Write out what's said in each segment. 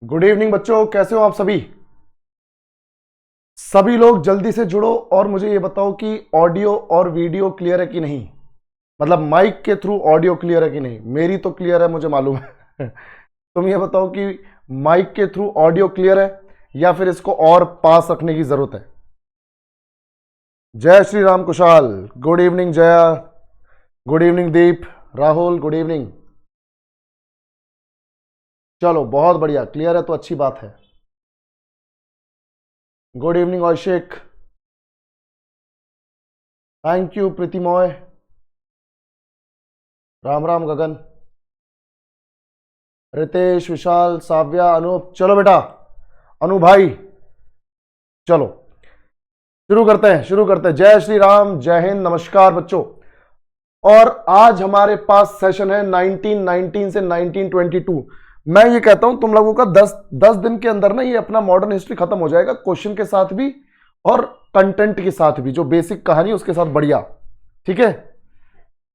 Good evening बच्चों, कैसे हो आप सभी? सभी लोग जल्दी से जुड़ो और मुझे ये बताओ कि ऑडियो और वीडियो क्लियर है कि नहीं। मतलब माइक के थ्रू ऑडियो क्लियर है कि नहीं। मेरी तो क्लियर है, मुझे मालूम है। तुम ये बताओ कि माइक के थ्रू ऑडियो क्लियर है या फिर इसको और पास रखने की जरूरत है। जय Shri Ram Kushal, good evening Jaya, good evening Deep, Rahul good evening. चलो बहुत बढ़िया, क्लियर है तो अच्छी बात है। Good evening Abhishek, thank you Pritimoy, Ram Ram Gagan, Ritesh, Vishal, Savya, Anoop. चलो बेटा अनु भाई, चलो शुरू करते हैं। जय श्री राम, जय हिंद, नमस्कार बच्चों। और आज हमारे पास सेशन है 1919 से 1922। मैं ये कहता हूं तुम लोगों का 10 दिन के अंदर ना ये अपना मॉडर्न हिस्ट्री खत्म हो जाएगा, क्वेश्चन के साथ भी और कंटेंट के साथ भी, जो बेसिक कहानी उसके साथ बढ़िया। ठीक है,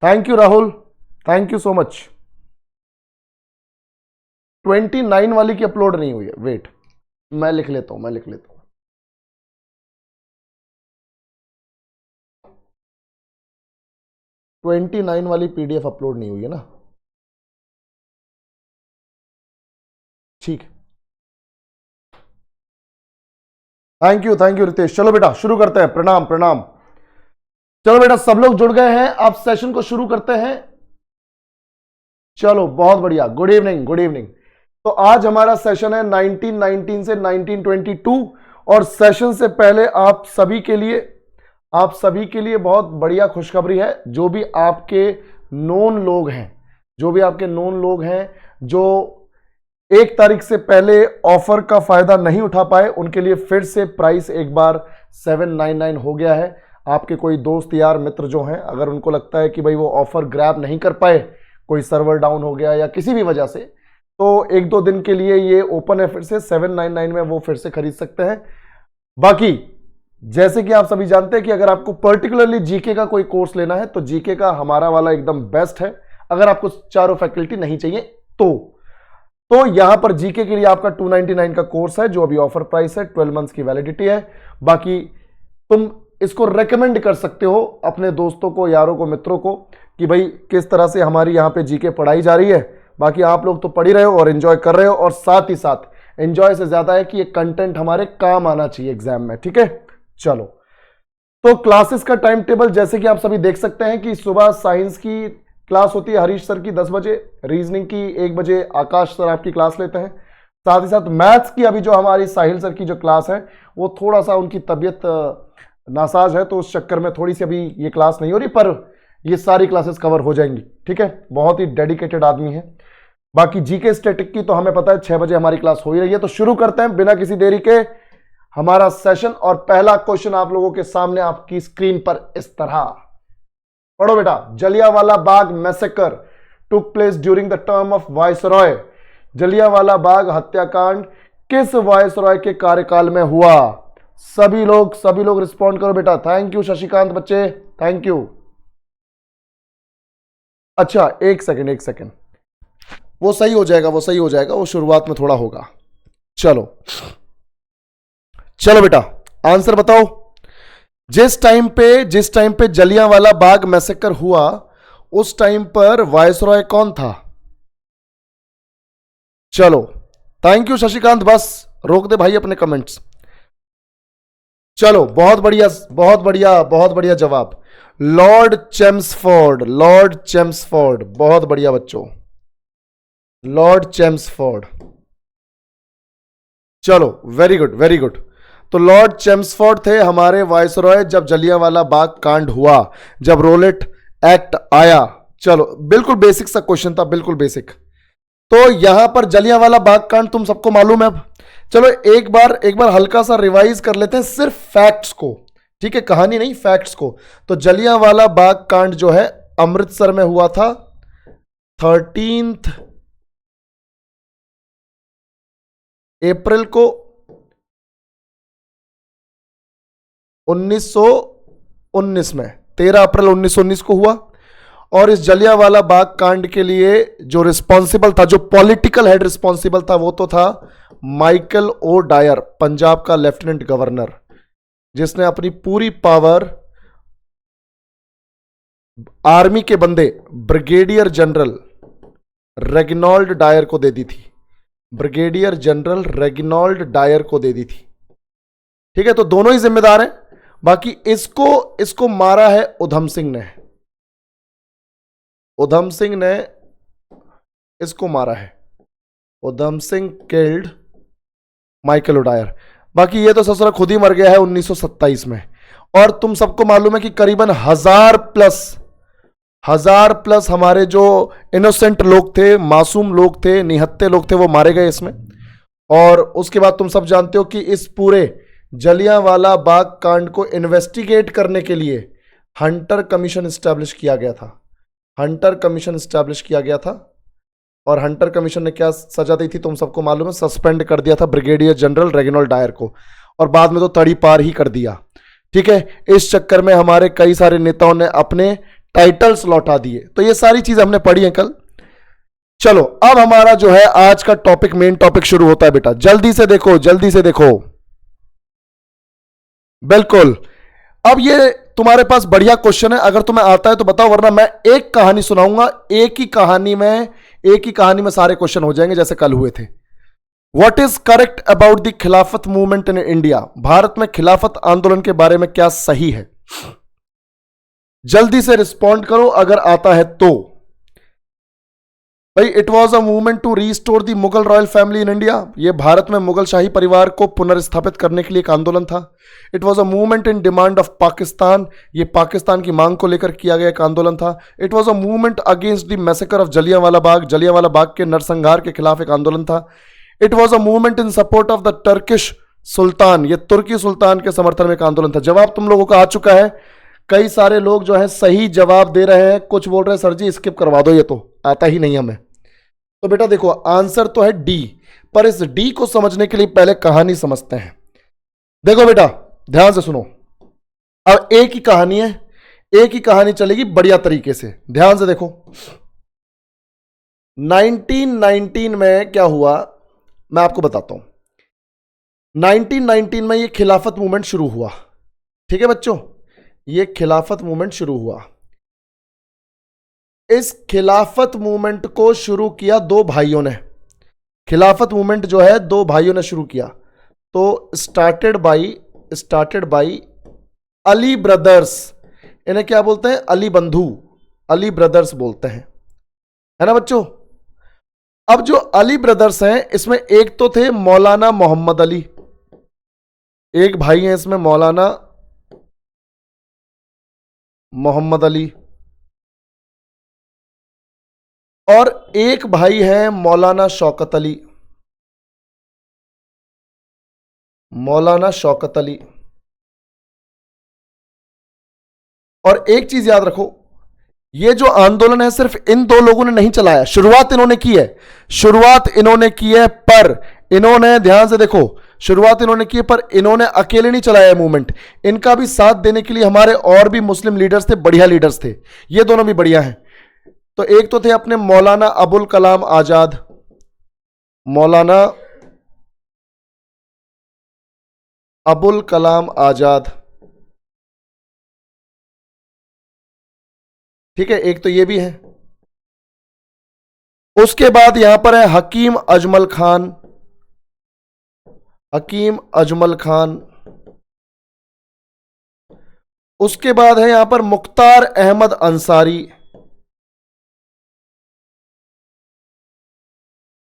thank you Rahul, thank you so much. 29 वाली की अपलोड नहीं हुई है, वेट मैं लिख लेता हूं, 29 वाली पीडीएफ अपलोड नहीं हुई है ना। ठीक, थैंक यू रितेश। चलो बेटा शुरू करते हैं, प्रणाम प्रणाम। चलो बेटा सब लोग जुड़ गए हैं, आप सेशन को शुरू करते हैं। चलो बहुत बढ़िया, गुड इवनिंग गुड इवनिंग। तो आज हमारा सेशन है 1919 से 1922। और सेशन से पहले आप सभी के लिए बहुत बढ़िया खुशखबरी है। जो भी आपके नोन लोग हैं जो 1 तारीख से पहले ऑफर का फायदा नहीं उठा पाए, उनके लिए फिर से प्राइस एक बार 799 हो गया है। आपके कोई दोस्त यार मित्र जो हैं, अगर उनको लगता है कि भाई वो ऑफर ग्रैब नहीं कर पाए, कोई सर्वर डाउन हो गया या किसी भी वजह से, तो 1-2 दिन के लिए ये ओपन है, फिर से 799 में वो फिर से खरीद सकते हैं। बाकी जैसे कि आप सभी जानते हैं कि अगर आपको पर्टिकुलरली जीके का कोई कोर्स लेना है तो जीके का हमारा वाला एकदम बेस्ट है। अगर आपको चारों फैकल्टी नहीं चाहिए तो यहां पर जीके के लिए आपका 299 का कोर्स है, जो अभी ऑफर प्राइस है, 12 मंथ्स की वैलिडिटी है। बाकी तुम इसको रेकमेंड कर सकते हो अपने दोस्तों को, यारों को, मित्रों को कि भाई किस तरह से हमारी यहां पे जीके पढ़ाई जा रही है। बाकी आप लोग तो पढ़ ही रहे हो और एंजॉय कर रहे हो, और साथ ही साथ एंजॉय से ज्यादा है कि ये कंटेंट हमारे काम आना चाहिए एग्जाम में। ठीक है, चलो तो क्लासेस का टाइम टेबल जैसे कि आप सभी देख सकते हैं कि सुबह साइंस की क्लास होती है हरीश सर की 10 बजे, रीजनिंग की 1 बजे आकाश सर आपकी क्लास लेते हैं। साथ ही साथ मैथ्स की अभी जो हमारी साहिल सर की जो क्लास है वो थोड़ा सा उनकी तबीयत नासाज है, तो उस चक्कर में थोड़ी सी अभी ये क्लास नहीं हो रही, पर ये सारी क्लासेस कवर हो जाएंगी। ठीक है, बहुत ही डेडिकेटेड आदमी है। बाकी जीके स्टैटिक की तो हमें पता है 6 बजे हमारी क्लास हो ही रही है। तो शुरू करते हैं बिना किसी देरी के हमारा सेशन। और पहला क्वेश्चन आप लोगों के सामने आपकी स्क्रीन पर इस तरह, पढ़ो बेटा। Jallianwala Bagh massacre took place during the term of viceroy. Jallianwala Bagh हत्याकांड किस वायसरॉय के कार्यकाल में हुआ? सभी लोग रिस्पॉन्ड करो बेटा। थैंक यू शशिकांत बच्चे, थैंक यू। अच्छा एक सेकंड, वो सही हो जाएगा, वो शुरुआत में थोड़ा होगा। चलो बेटा आंसर बताओ। जिस टाइम पे जलियांवाला बाग मैसेकर हुआ उस टाइम पर वायसरॉय कौन था? चलो थैंक यू शशिकांत, बस रोक दे भाई अपने कमेंट्स। चलो बहुत बढ़िया जवाब, लॉर्ड चेम्सफोर्ड। बहुत बढ़िया बच्चों, लॉर्ड चेम्सफोर्ड। चलो वेरी गुड। तो लॉर्ड चेम्सफोर्ड थे हमारे वायसरॉय जब जलियांवाला बाग कांड हुआ, जब रोलेट एक्ट आया। चलो बिल्कुल बेसिक सा क्वेश्चन था, बिल्कुल बेसिक। तो यहां पर जलियांवाला बाग कांड तुम सबको मालूम है। अब चलो एक बार हल्का सा रिवाइज कर लेते हैं सिर्फ फैक्ट्स को, ठीक है, कहानी नहीं, फैक्ट्स को। तो जलियांवाला बाग कांड जो है अमृतसर में हुआ था 13 अप्रैल को 1919 में, 13 अप्रैल 1919 को हुआ। और इस जलियांवाला बाग कांड के लिए जो रिस्पॉन्सिबल था, जो पॉलिटिकल हेड रिस्पॉन्सिबल था, वो तो था माइकल ओ डायर, पंजाब का लेफ्टिनेंट गवर्नर, जिसने अपनी पूरी पावर आर्मी के बंदे ब्रिगेडियर जनरल रेगिनॉल्ड डायर को दे दी थी। ब्रिगेडियर जनरल रेगिनॉल्ड डायर को दे दी थी, ठीक है। तो दोनों ही जिम्मेदार हैं। बाकी इसको मारा है उधम सिंह ने, उधम सिंह ने इसको मारा है। Udham Singh killed Michael O'Dwyer. बाकी ये तो ससुरा खुद ही मर गया है 1927 में। और तुम सबको मालूम है कि करीबन 1000 प्लस हमारे जो इनोसेंट लोग थे, मासूम लोग थे, निहत्थे लोग थे, वो मारे गए इसमें। और उसके बाद तुम सब जानते हो कि इस पूरे जलियांवाला बाग कांड को इन्वेस्टिगेट करने के लिए हंटर कमीशन एस्टैब्लिश किया गया था। हंटर कमीशन एस्टैब्लिश किया गया था। और हंटर कमीशन ने क्या सजा दी थी तुम सबको मालूम है, सस्पेंड कर दिया था ब्रिगेडियर जनरल रेगिनॉल्ड डायर को, और बाद में तो तड़ी पार ही कर दिया, ठीक है। इस चक्कर में हमारे कई सारे नेताओं ने अपने टाइटल्स लौटा दिए। तो ये सारी चीज हमने पढ़ी है कल। चलो अब हमारा जो है आज का टॉपिक, मेन टॉपिक शुरू होता है बेटा। जल्दी से देखो, जल्दी से देखो, बिल्कुल। अब ये तुम्हारे पास बढ़िया क्वेश्चन है, अगर तुम्हें आता है तो बताओ, वरना मैं एक कहानी सुनाऊंगा, एक ही कहानी में सारे क्वेश्चन हो जाएंगे जैसे कल हुए थे। What is correct about the Khilafat movement in India? Bharat में खिलाफत आंदोलन के बारे में क्या सही है? जल्दी से रिस्पॉन्ड करो अगर आता है तो। भाई, it was a movement to restore the Mughal royal family in India. यह भारत में मुगल शाही परिवार को पुनर्स्थापित करने के लिए एक आंदोलन था। It was a movement in demand of Pakistan. ये पाकिस्तान की मांग को लेकर किया गया एक आंदोलन था। It was a movement against the massacre of Jallianwala Bagh. Jallianwala Bagh के नरसंहार के खिलाफ एक आंदोलन था। It was a movement in support of the Turkish sultan. ये तुर्की सुल्तान के समर्थन में एक आंदोलन था। जवाब तुम लोगों का आ चुका है। कई सारे लोग जो है सही जवाब दे रहे हैं, कुछ बोल रहे हैं सर जी स्किप करवा दो, ये तो आता ही नहीं हमें। तो बेटा देखो, आंसर तो है डी, पर इस डी को समझने के लिए पहले कहानी समझते हैं। देखो बेटा ध्यान से सुनो, अब एक ही कहानी है, एक ही कहानी चलेगी बढ़िया तरीके से। ध्यान से देखो, 1919 में क्या हुआ मैं आपको बताता हूं। 1919 में ये खिलाफत मूवमेंट शुरू हुआ, ठीक है बच्चों, ये खिलाफत मूवमेंट शुरू हुआ। इस खिलाफत मूवमेंट को शुरू किया दो भाइयों ने। खिलाफत मूवमेंट जो है दो भाइयों ने शुरू किया। तो स्टार्टेड बाई अली ब्रदर्स। इन्हें क्या बोलते हैं? अली बंधु, अली ब्रदर्स बोलते हैं, है ना बच्चों। अब जो अली ब्रदर्स हैं इसमें एक तो थे मौलाना मोहम्मद अली, एक भाई हैं इसमें मौलाना मोहम्मद अली, और एक भाई है मौलाना शौकत अली, मौलाना शौकत अली। और एक चीज याद रखो, ये जो आंदोलन है सिर्फ इन दो लोगों ने नहीं चलाया। शुरुआत इन्होंने की है, पर इन्होंने, ध्यान से देखो, शुरुआत इन्होंने की है पर इन्होंने अकेले नहीं चलाया मूवमेंट। इनका भी साथ देने के लिए हमारे और भी मुस्लिम लीडर्स थे, बढ़िया लीडर्स थे। ये दोनों भी बढ़िया हैं। तो एक तो थे अपने मौलाना अबुल कलाम आजाद, मौलाना अबुल कलाम आजाद, ठीक है, एक तो ये भी है। उसके बाद यहां पर है हकीम अजमल खान, हकीम अजमल खान। उसके बाद है यहां पर मुख्तार अहमद अंसारी,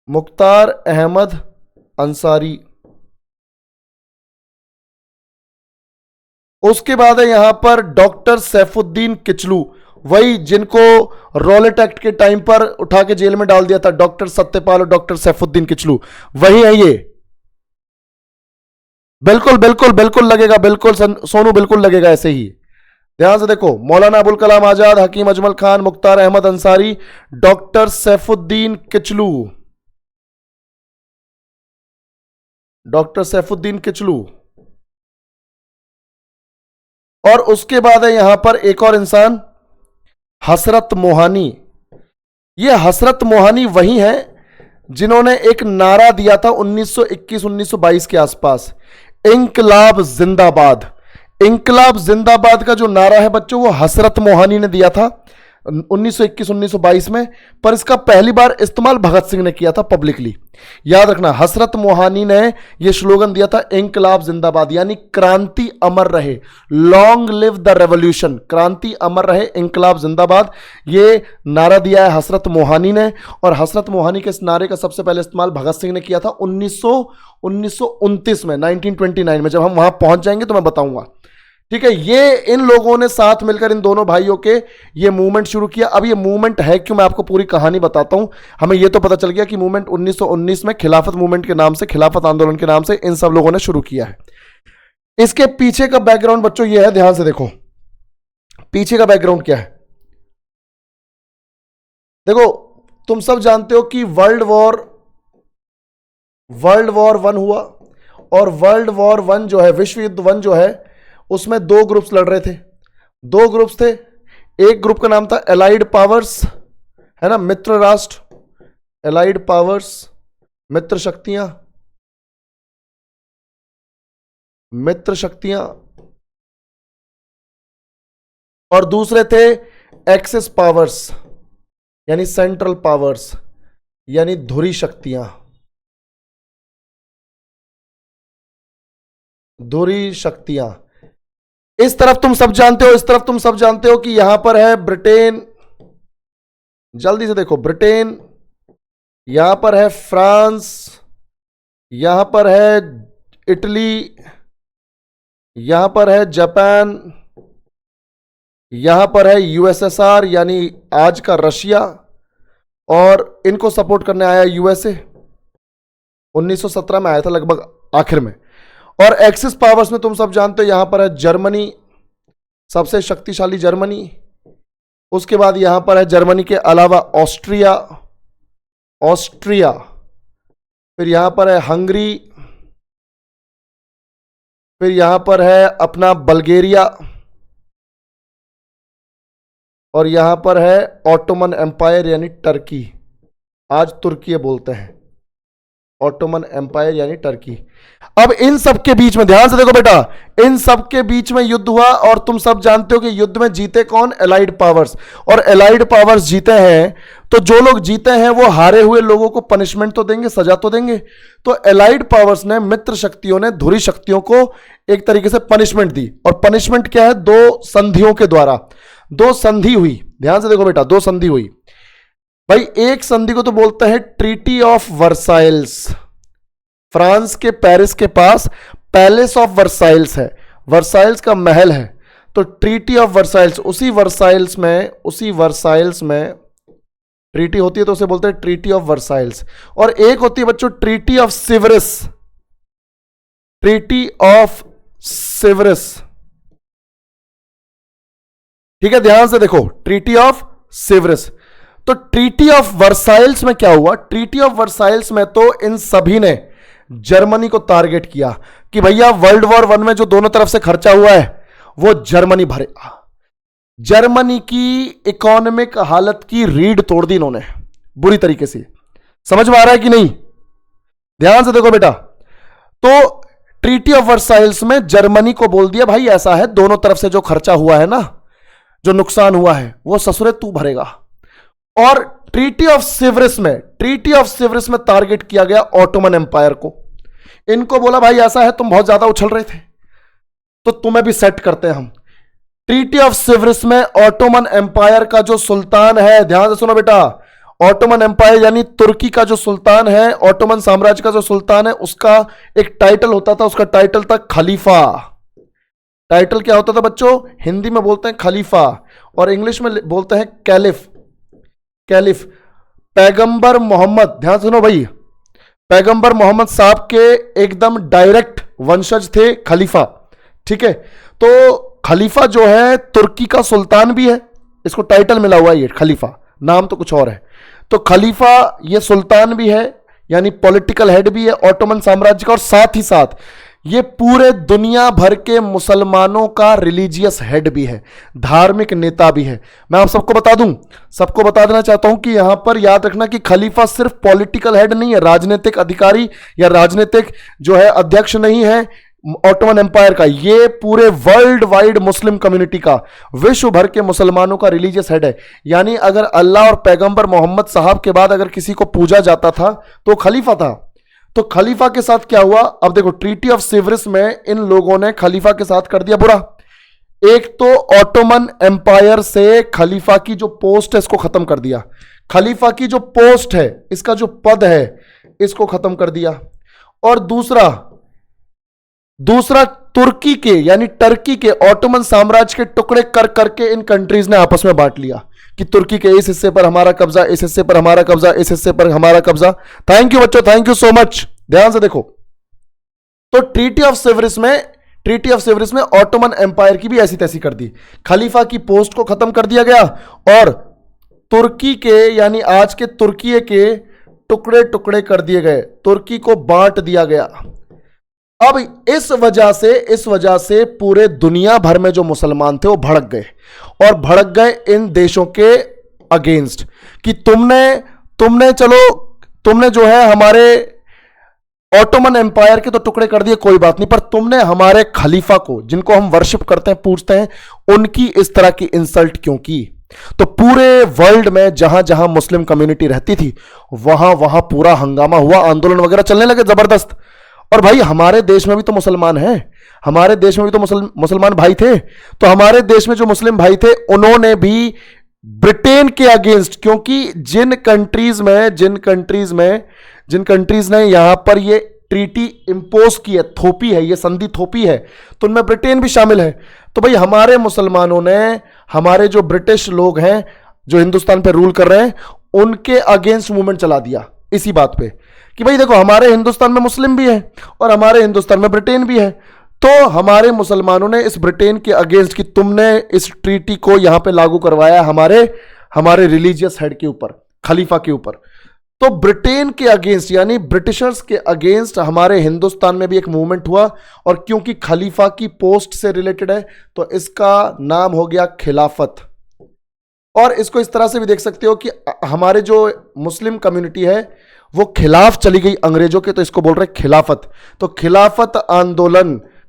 मुख्तार अहमद अंसारी। उसके बाद है यहां पर डॉक्टर सैफुद्दीन किचलू, वही जिनको रॉलेट एक्ट के टाइम पर उठा के जेल में डाल दिया था, डॉक्टर सत्यपाल और डॉक्टर सैफुद्दीन किचलू, वही है ये। बिल्कुल बिल्कुल बिल्कुल लगेगा, बिल्कुल सोनू बिल्कुल लगेगा ऐसे ही। ध्यान से देखो, मौलाना अबुल कलाम आजाद, हकीम अजमल खान, मुख्तार अहमद अंसारी, डॉक्टर सैफुद्दीन किचलू, डॉक्टर सैफुद्दीन किचलू। और उसके बाद है यहां पर एक और इंसान, हसरत मोहानी। ये हसरत मोहानी वही है जिन्होंने एक नारा दिया था 1921-1922 के आसपास, इंकलाब जिंदाबाद। इंकलाब जिंदाबाद का जो नारा है बच्चों, वो हसरत मोहानी ने दिया था 1921-1922 में, पर इसका पहली बार इस्तेमाल भगत सिंह ने किया था पब्लिकली। याद रखना, हसरत मोहानी ने यह स्लोगन दिया था इंकलाब जिंदाबाद, यानी क्रांति अमर रहे, लॉन्ग लिव द रेवोल्यूशन, क्रांति अमर रहे, इंकलाब जिंदाबाद। ये नारा दिया है हसरत मोहानी ने, और हसरत मोहानी के इस नारे का सबसे पहले इस्तेमाल भगत सिंह ने किया था 1929 में, 1929 में। जब हम वहां पहुंच जाएंगे तो मैं बताऊंगा, ठीक है। ये इन लोगों ने साथ मिलकर, इन दोनों भाइयों के, ये मूवमेंट शुरू किया। अब ये मूवमेंट है क्यों, मैं आपको पूरी कहानी बताता हूं। हमें ये तो पता चल गया कि मूवमेंट 1919 में खिलाफत मूवमेंट के नाम से, खिलाफत आंदोलन के नाम से इन सब लोगों ने शुरू किया है। इसके पीछे का बैकग्राउंड बच्चों ये है, ध्यान से देखो पीछे का बैकग्राउंड क्या है। देखो, तुम सब जानते हो कि वर्ल्ड वॉर 1 हुआ, और वर्ल्ड वॉर 1 जो है, विश्व युद्ध 1 जो है, उसमें 2 ग्रुप्स लड़ रहे थे। 2 ग्रुप्स थे। एक ग्रुप का नाम था एलाइड पावर्स, है ना, मित्र राष्ट्र, एलाइड पावर्स, मित्र शक्तियां, मित्र शक्तियां। और दूसरे थे एक्सिस पावर्स, यानी सेंट्रल पावर्स, यानी धुरी शक्तियां, धुरी शक्तियां। इस तरफ तुम सब जानते हो, इस तरफ तुम सब जानते हो कि यहां पर है ब्रिटेन, जल्दी से देखो, ब्रिटेन, यहां पर है फ्रांस, यहां पर है इटली, यहां पर है जापान, यहां पर है यूएसएसआर यानी आज का रशिया, और इनको सपोर्ट करने आया यूएसए, 1917 में आया था लगभग आखिर में। और एक्सिस पावर्स में तुम सब जानते हो, यहां पर है जर्मनी, सबसे शक्तिशाली जर्मनी। उसके बाद यहां पर है जर्मनी के अलावा ऑस्ट्रिया, ऑस्ट्रिया, फिर यहां पर है हंगरी, फिर यहां पर है अपना बल्गेरिया, और यहां पर है ऑटोमन एम्पायर यानी टर्की, आज तुर्की बोलते हैं, ऑटोमन एम्पायर यानी टर्की। अब इन सब के बीच में ध्यान से देखो बेटा, इन सब के बीच में युद्ध हुआ, और तुम सब जानते हो कि युद्ध में जीते कौन, एलाइड पावर्स। और एलाइड पावर्स जीते हैं, तो जो लोग जीते हैं वो हारे हुए लोगों को पनिशमेंट तो देंगे, सजा तो देंगे। तो एलाइड पावर्स ने, मित्र शक्तियों ने धुरी शक्तियों को एक तरीके से पनिशमेंट दी। और पनिशमेंट क्या है, 2 संधियों के द्वारा, 2 संधि हुई। ध्यान से देखो बेटा, 2 संधि हुई भाई। एक संधि को तो बोलते हैं ट्रीटी ऑफ वर्साइल्स, फ्रांस के पेरिस के पास पैलेस ऑफ वर्साइल्स है, वर्साइल्स का महल है, तो ट्रीटी ऑफ वर्साइल्स, उसी वर्साइल्स में ट्रीटी होती है तो उसे बोलते हैं ट्रीटी ऑफ वर्साइल्स। और एक होती है बच्चों treaty of Severus, treaty of Severus, ठीक है, ध्यान से देखो, ट्रीटी ऑफ सिवरस। तो ट्रीटी ऑफ वर्साइल्स में क्या हुआ, ट्रीटी ऑफ वर्साइल्स में तो इन सभी ने जर्मनी को टारगेट किया कि भैया वर्ल्ड वॉर 1 में जो दोनों तरफ से खर्चा हुआ है वो जर्मनी भरेगा। जर्मनी की इकोनॉमिक हालत की रीढ़ तोड़ दी इन्होंने बुरी तरीके से। समझ में आ रहा है कि नहीं, ध्यान से देखो बेटा। तो ट्रीटी ऑफ वर्साइल्स में जर्मनी को बोल दिया भाई ऐसा है, दोनों तरफ से जो खर्चा हुआ है ना, जो नुकसान हुआ है, वो ससुरे तू भरेगा। और ट्रीटी ऑफ सिवरस में टारगेट किया गया ऑटोमन एम्पायर को। इनको बोला भाई ऐसा है, तुम बहुत ज्यादा उछल रहे थे तो तुम्हें भी सेट करते हैं हम। ट्रीटी ऑफ सिवरस में ऑटोमन एम्पायर का जो सुल्तान है, ध्यान से सुनो बेटा, ऑटोमन एम्पायर यानी तुर्की का जो सुल्तान है, ऑटोमन साम्राज्य का जो सुल्तान है, उसका एक टाइटल होता था, उसका टाइटल था खलीफा। टाइटल क्या होता था बच्चों? हिंदी में बोलते हैं खलीफा और इंग्लिश में बोलते हैं कैलिफ। कैलिफ पैगंबर मोहम्मद, ध्यान सुनो भाई, पैगंबर मोहम्मद साहब के एकदम डायरेक्ट वंशज थे खलीफा। ठीक है, तो खलीफा जो है तुर्की का सुल्तान भी है, इसको टाइटल मिला हुआ है ये खलीफा, नाम तो कुछ और है। तो खलीफा ये सुल्तान भी है, यानी पॉलिटिकल हेड भी है ऑटोमन साम्राज्य का, और साथ ही साथ ये पूरे दुनिया भर के मुसलमानों का रिलीजियस हेड भी है, धार्मिक नेता भी है। मैं आप सबको बता दूं, सबको बता देना चाहता हूं कि यहां पर याद रखना कि खलीफा सिर्फ पॉलिटिकल हेड नहीं है, राजनीतिक अधिकारी या राजनीतिक जो है अध्यक्ष नहीं है ऑटोमन एम्पायर का, ये पूरे वर्ल्ड वाइड मुस्लिम कम्युनिटी का, विश्व भर के मुसलमानों का रिलीजियस हेड है। यानी अगर अल्लाह और पैगंबर मोहम्मद साहब के बाद अगर किसी को पूजा जाता था तो खलीफा था। तो खलीफा के साथ क्या हुआ? अब देखो, ट्रीटी ऑफ सेवरिस में इन लोगों ने खलीफा के साथ कर दिया बुरा। एक तो ऑटोमन एम्पायर से खलीफा की जो पोस्ट है इसको खत्म कर दिया, खलीफा की जो पोस्ट है, इसका जो पद है, इसको खत्म कर दिया। और दूसरा तुर्की के यानी टर्की के ऑटोमन साम्राज्य के टुकड़े कर करके इन कंट्रीज ने आपस में बांट लिया कि तुर्की के इस हिस्से पर हमारा कब्जा, इस हिस्से पर हमारा कब्जा, इस हिस्से पर हमारा कब्जा। थैंक यू बच्चों, थैंक यू सो मच, ध्यान से देखो। तो ट्रीटी ऑफ सेवरिस में ऑटोमन एम्पायर की भी ऐसी तैसी कर दी, खलीफा की पोस्ट को खत्म कर दिया गया और तुर्की के यानी आज के तुर्की के टुकड़े टुकड़े कर दिए गए, तुर्की को बांट दिया गया। अब इस वजह से पूरे दुनिया भर में जो मुसलमान थे वो भड़क गए, और भड़क गए इन देशों के अगेंस्ट कि तुमने जो है हमारे ऑटोमन एम्पायर के तो टुकड़े कर दिए, कोई बात नहीं, पर तुमने हमारे खलीफा को, जिनको हम वर्शिप करते हैं, पूछते हैं, उनकी इस तरह की इंसल्ट क्यों की? तो पूरे वर्ल्ड में जहां जहां मुस्लिम कम्युनिटी रहती थी वहां वहां पूरा हंगामा हुआ, आंदोलन वगैरह चलने लगे जबरदस्त। और भाई हमारे देश में भी तो मुसलमान हैं, हमारे देश में भी तो मुसलमान भाई थे, तो हमारे देश में जो मुस्लिम भाई थे उन्होंने भी ब्रिटेन के अगेंस्ट, क्योंकि जिन कंट्रीज ने यहां पर ये ट्रीटी इंपोज की है, थोपी है, ये संधि थोपी है, तो उनमें ब्रिटेन भी शामिल है। तो भाई हमारे मुसलमानों ने, हमारे जो ब्रिटिश लोग हैं जो हिंदुस्तान पे रूल कर रहे हैं, उनके अगेंस्ट मूवमेंट चला दिया इसी बात पे कि भाई देखो हमारे हिंदुस्तान में मुस्लिम भी है और हमारे हिंदुस्तान में ब्रिटेन भी है। तो हमारे मुसलमानों ने इस ब्रिटेन के अगेंस्ट कि तुमने इस ट्रीटी को यहां पे लागू करवाया हमारे रिलीजियस हेड के ऊपर, खलीफा के ऊपर, तो ब्रिटेन के अगेंस्ट यानी ब्रिटिशर्स के अगेंस्ट हमारे हिंदुस्तान में भी एक मूवमेंट हुआ। और क्योंकि खलीफा की पोस्ट से रिलेटेड है तो इसका नाम हो गया खिलाफत। और इसको इस तरह से भी देख सकते हो कि हमारे जो मुस्लिम कम्युनिटी है वो खिलाफ चली गई अंग्रेजों के, तो इसको बोल रहे खिलाफत। तो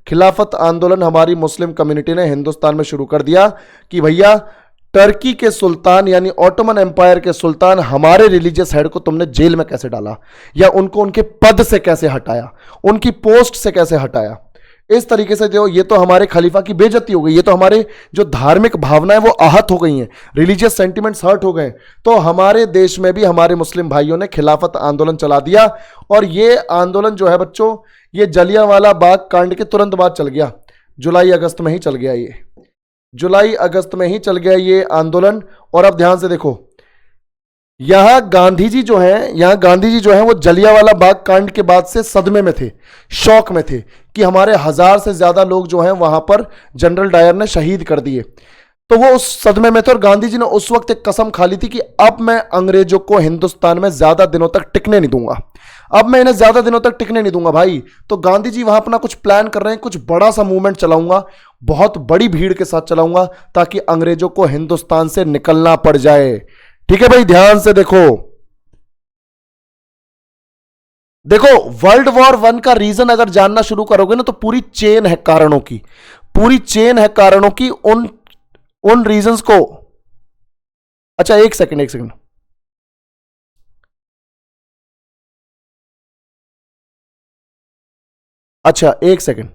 खिलाफत आंदोलन हमारी मुस्लिम कम्युनिटी ने हिंदुस्तान में शुरू कर दिया कि भैया टर्की के सुल्तान यानी ऑटोमन एम्पायर के सुल्तान, हमारे रिलीजियस हेड को तुमने जेल में कैसे डाला, या उनको उनके पद से कैसे हटाया, उनकी पोस्ट से कैसे हटाया। इस तरीके से जो ये तो हमारे खलीफा की बेइज्जती हो गई, ये तो हमारे जो धार्मिक भावनाएं वो आहत हो गई हैं, रिलीजियस सेंटिमेंट्स हर्ट हो गए। तो हमारे देश में भी हमारे मुस्लिम भाइयों ने खिलाफत आंदोलन चला दिया। और ये आंदोलन जो है बच्चों, ये जलियांवाला बाग कांड के तुरंत बाद चल गया, जुलाई अगस्त में ही चल गया, ये जुलाई अगस्त में ही चल गया ये आंदोलन। और अब ध्यान से देखो, यहां गांधी जी जो है वो जलियांवाला बाग कांड के बाद से सदमे में थे, शौक में थे कि हमारे 1000 से ज्यादा लोग जो हैं वहां पर जनरल डायर ने शहीद कर दिए। तो वो उस सदमे में थे और गांधी जी ने उस वक्त एक कसम खा ली थी कि अब मैं अंग्रेजों को हिंदुस्तान में ज्यादा दिनों तक टिकने नहीं दूंगा, अब मैं इन्हें ज्यादा दिनों तक टिकने नहीं दूंगा भाई। तो गांधी जी वहां अपना कुछ प्लान कर रहे हैं, कुछ बड़ा सा मूवमेंट चलाऊंगा, बहुत बड़ी भीड़ के साथ चलाऊंगा ताकि अंग्रेजों को हिंदुस्तान से निकलना पड़ जाए। ठीक है भाई, ध्यान से देखो वर्ल्ड वॉर 1 का रीजन अगर जानना शुरू करोगे ना तो पूरी चेन है कारणों की, उन रीजंस को। अच्छा एक सेकंड, अच्छा एक सेकंड,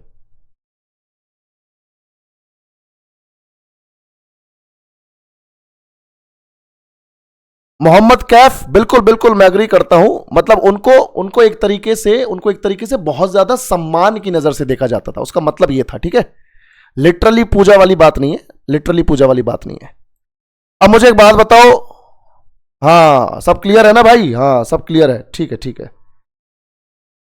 मोहम्मद कैफ, बिल्कुल मैं एग्री करता हूं। मतलब उनको एक तरीके से बहुत ज्यादा सम्मान की नजर से देखा जाता था, उसका मतलब यह था। ठीक है, लिटरली पूजा वाली बात नहीं है, लिटरली पूजा वाली बात नहीं है। अब मुझे एक बात बताओ, हाँ सब क्लियर है ना भाई? हाँ सब क्लियर है, ठीक है ठीक है।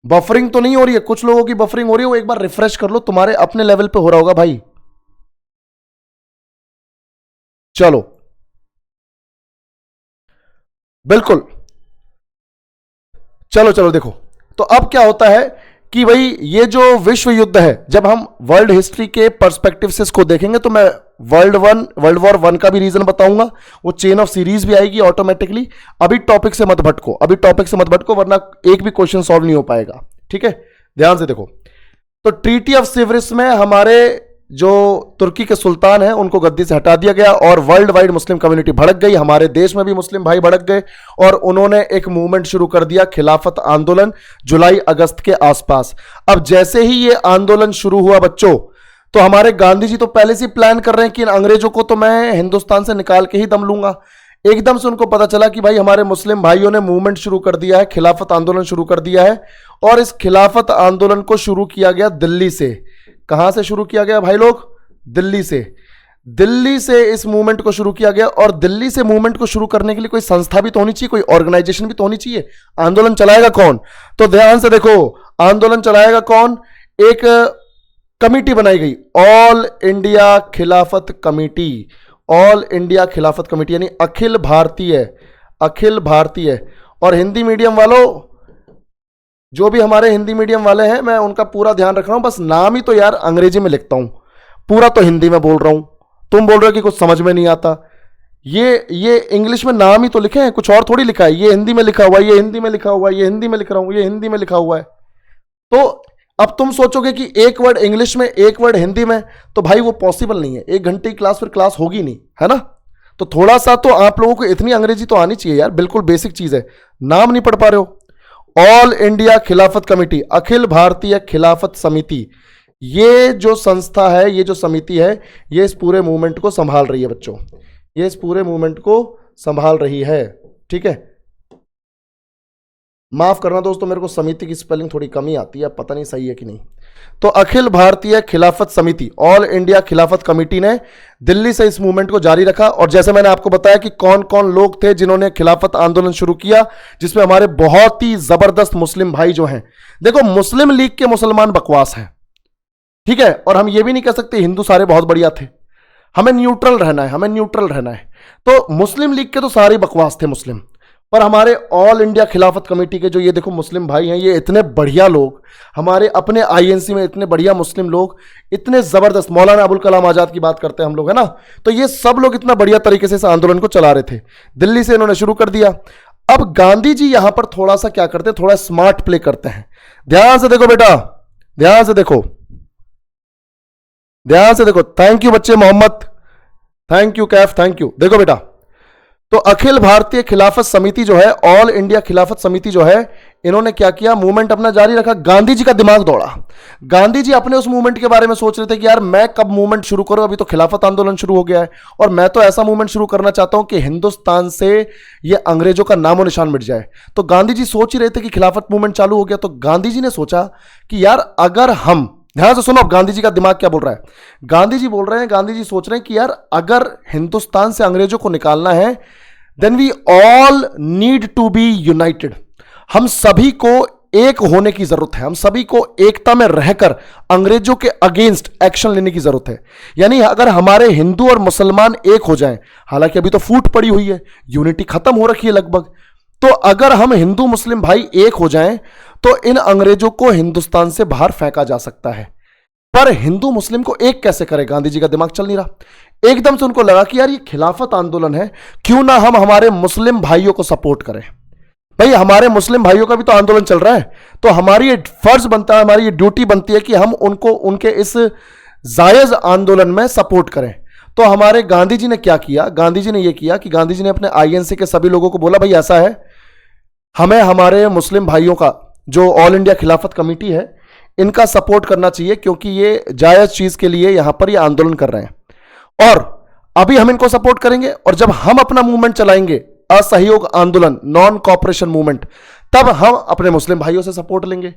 बफरिंग तो नहीं हो रही है? कुछ लोगों की बफरिंग हो रही है, वो एक बार रिफ्रेश कर लो, तुम्हारे अपने लेवल पे हो रहा होगा भाई। चलो बिल्कुल, चलो चलो देखो, तो अब क्या होता है कि भाई ये जो विश्व युद्ध है, जब हम वर्ल्ड हिस्ट्री के पर्सपेक्टिव से इसको देखेंगे तो मैं वर्ल्ड वॉर वन का भी रीजन बताऊंगा, वो चेन ऑफ सीरीज भी आएगी ऑटोमेटिकली। अभी टॉपिक से मत भटको, अभी टॉपिक से मत भटको, वरना एक भी क्वेश्चन सॉल्व नहीं हो पाएगा, ठीक है? ध्यान से देखो, तो ट्रीटी ऑफ सिवरिस में हमारे जो तुर्की के सुल्तान हैं उनको गद्दी से हटा दिया गया और वर्ल्ड वाइड मुस्लिम कम्युनिटी भड़क गई। हमारे देश में भी मुस्लिम भाई भड़क गए और उन्होंने एक मूवमेंट शुरू कर दिया, खिलाफत आंदोलन, जुलाई अगस्त के आसपास। अब जैसे ही ये आंदोलन शुरू हुआ बच्चों, तो हमारे गांधी जी तो पहले से प्लान कर रहे हैं कि इन अंग्रेजों को तो मैं हिंदुस्तान से निकाल के ही दम लूंगा। एकदम से उनको पता चला कि भाई हमारे मुस्लिम भाइयों ने मूवमेंट शुरू कर दिया है, खिलाफत आंदोलन शुरू कर दिया है। और इस खिलाफत आंदोलन को शुरू किया गया दिल्ली से। कहां से शुरू किया गया भाई लोग? दिल्ली से। दिल्ली से इस मूवमेंट को शुरू किया गया और दिल्ली से मूवमेंट को शुरू करने के लिए कोई संस्था भी तो होनी चाहिए, कोई ऑर्गेनाइजेशन भी तो होनी चाहिए। आंदोलन चलाएगा कौन? तो ध्यान से देखो, आंदोलन चलाएगा कौन? एक कमिटी बनाई गई, ऑल इंडिया खिलाफत कमिटी। ऑल इंडिया खिलाफत कमेटी यानी अखिल भारतीय, अखिल भारतीय। और हिंदी मीडियम वालों, जो भी हमारे हिंदी मीडियम वाले हैं, मैं उनका पूरा ध्यान रख रहा हूं, बस नाम ही तो यार अंग्रेजी में लिखता हूं, पूरा तो हिंदी में बोल रहा हूं। तुम बोल रहे हो कि कुछ समझ में नहीं आता। ये इंग्लिश में नाम ही तो लिखे हैं, कुछ और थोड़ी लिखा है। ये हिंदी में लिखा हुआ है, ये हिंदी में लिखा हुआ है, ये हिंदी में लिख रहा हूं, ये हिंदी में लिखा हुआ है। तो अब तुम सोचोगे कि एक वर्ड इंग्लिश में एक वर्ड हिंदी में, तो भाई वो पॉसिबल नहीं है। 1 घंटे की क्लास फिर क्लास होगी नहीं, है ना? तो थोड़ा सा तो आप लोगों को इतनी अंग्रेजी तो आनी चाहिए यार, बिल्कुल बेसिक चीज है। नाम नहीं पढ़ पा रहे हो? ऑल इंडिया खिलाफत कमेटी, अखिल भारतीय खिलाफत समिति, ये जो संस्था है, ये जो समिति है, ये इस पूरे मूवमेंट को संभाल रही है बच्चों, ये इस पूरे मूवमेंट को संभाल रही है, ठीक है? माफ करना दोस्तों, मेरे को समिति की स्पेलिंग थोड़ी कमी आती है, पता नहीं सही है कि नहीं। तो अखिल भारतीय खिलाफत समिति, ऑल इंडिया खिलाफत कमेटी ने दिल्ली से इस मूवमेंट को जारी रखा। और जैसे मैंने आपको बताया कि कौन कौन लोग थे जिन्होंने खिलाफत आंदोलन शुरू किया, जिसमें हमारे बहुत ही जबरदस्त मुस्लिम भाई जो हैं। देखो, मुस्लिम लीग के मुसलमान बकवास हैं, ठीक है? और हम ये भी नहीं कह सकते हिंदू सारे बहुत बढ़िया थे। हमें न्यूट्रल रहना है, हमें न्यूट्रल रहना है। तो मुस्लिम लीग के तो सारे बकवास थे मुस्लिम, पर हमारे ऑल इंडिया खिलाफत कमेटी के जो ये देखो मुस्लिम भाई हैं, ये इतने बढ़िया लोग, हमारे अपने आईएनसी में इतने बढ़िया मुस्लिम लोग, इतने जबरदस्त, मौलाना अबुल कलाम आजाद की बात करते हैं हम लोग, है ना? तो ये सब लोग इतना बढ़िया तरीके से इस आंदोलन को चला रहे थे। दिल्ली से इन्होंने शुरू कर दिया। अब गांधी जी यहां पर थोड़ा सा क्या करते हैं, थोड़ा स्मार्ट प्ले करते हैं। ध्यान से देखो बेटा, ध्यान से देखो, ध्यान से देखो। थैंक यू बच्चे, Mohammad, thank you Kaif, thank you. देखो बेटा, तो अखिल भारतीय खिलाफत समिति जो है, ऑल इंडिया खिलाफत समिति जो है, इन्होंने क्या किया, मूवमेंट अपना जारी रखा। गांधी जी का दिमाग दौड़ा। गांधी जी अपने उस मूवमेंट के बारे में सोच रहे थे कि यार मैं कब मूवमेंट शुरू करूं, अभी तो खिलाफत आंदोलन शुरू हो गया है और मैं तो ऐसा मूवमेंट शुरू करना चाहता हूं कि हिंदुस्तान से ये अंग्रेजों का नामो निशान मिट जाए। तो गांधी जी सोच ही रहे थे कि खिलाफत मूवमेंट चालू हो गया। तो गांधी जी ने सोचा कि यार अगर हम, ध्यान से सुनो, अब गांधी जी का दिमाग क्या बोल रहा है। गांधी जी बोल रहे हैं, गांधी जी सोच रहे हैं कि यार अगर हिंदुस्तान से अंग्रेजों को निकालना है, then we all need to be united. हम सभी को एक होने की जरूरत है, हम सभी को एकता में रहकर अंग्रेजों के अगेंस्ट एक्शन लेने की जरूरत है। यानी अगर हमारे हिंदू और मुसलमान एक हो जाएं, हालांकि अभी तो फूट पड़ी हुई है, यूनिटी खत्म हो रखी है लगभग, तो अगर हम हिंदू मुस्लिम भाई एक हो जाएं तो इन अंग्रेजों को हिंदुस्तान से बाहर फेंका जा सकता है। पर हिंदू मुस्लिम को एक कैसे करें, गांधी जी का दिमाग चल नहीं रहा। एकदम से उनको लगा कि यार ये खिलाफत आंदोलन है, क्यों ना हम हमारे मुस्लिम भाइयों को सपोर्ट करें। भाई हमारे मुस्लिम भाइयों का भी तो आंदोलन चल रहा है, तो हमारी ये फर्ज बनता है, हमारी ये ड्यूटी बनती है कि हम उनको उनके इस जायज आंदोलन में सपोर्ट करें। तो हमारे गांधी जी ने क्या किया, गांधी जी ने यह किया कि गांधी जी ने अपने आईएनसी के सभी लोगों को बोला, भाई ऐसा है, हमें हमारे मुस्लिम भाइयों का जो ऑल इंडिया खिलाफत कमेटी है, इनका सपोर्ट करना चाहिए, क्योंकि ये जायज चीज के लिए यहां पर ये आंदोलन कर रहे हैं और अभी हम इनको सपोर्ट करेंगे। और जब हम अपना मूवमेंट चलाएंगे, असहयोग आंदोलन, नॉन कॉपरेशन मूवमेंट, तब हम अपने मुस्लिम भाइयों से सपोर्ट लेंगे।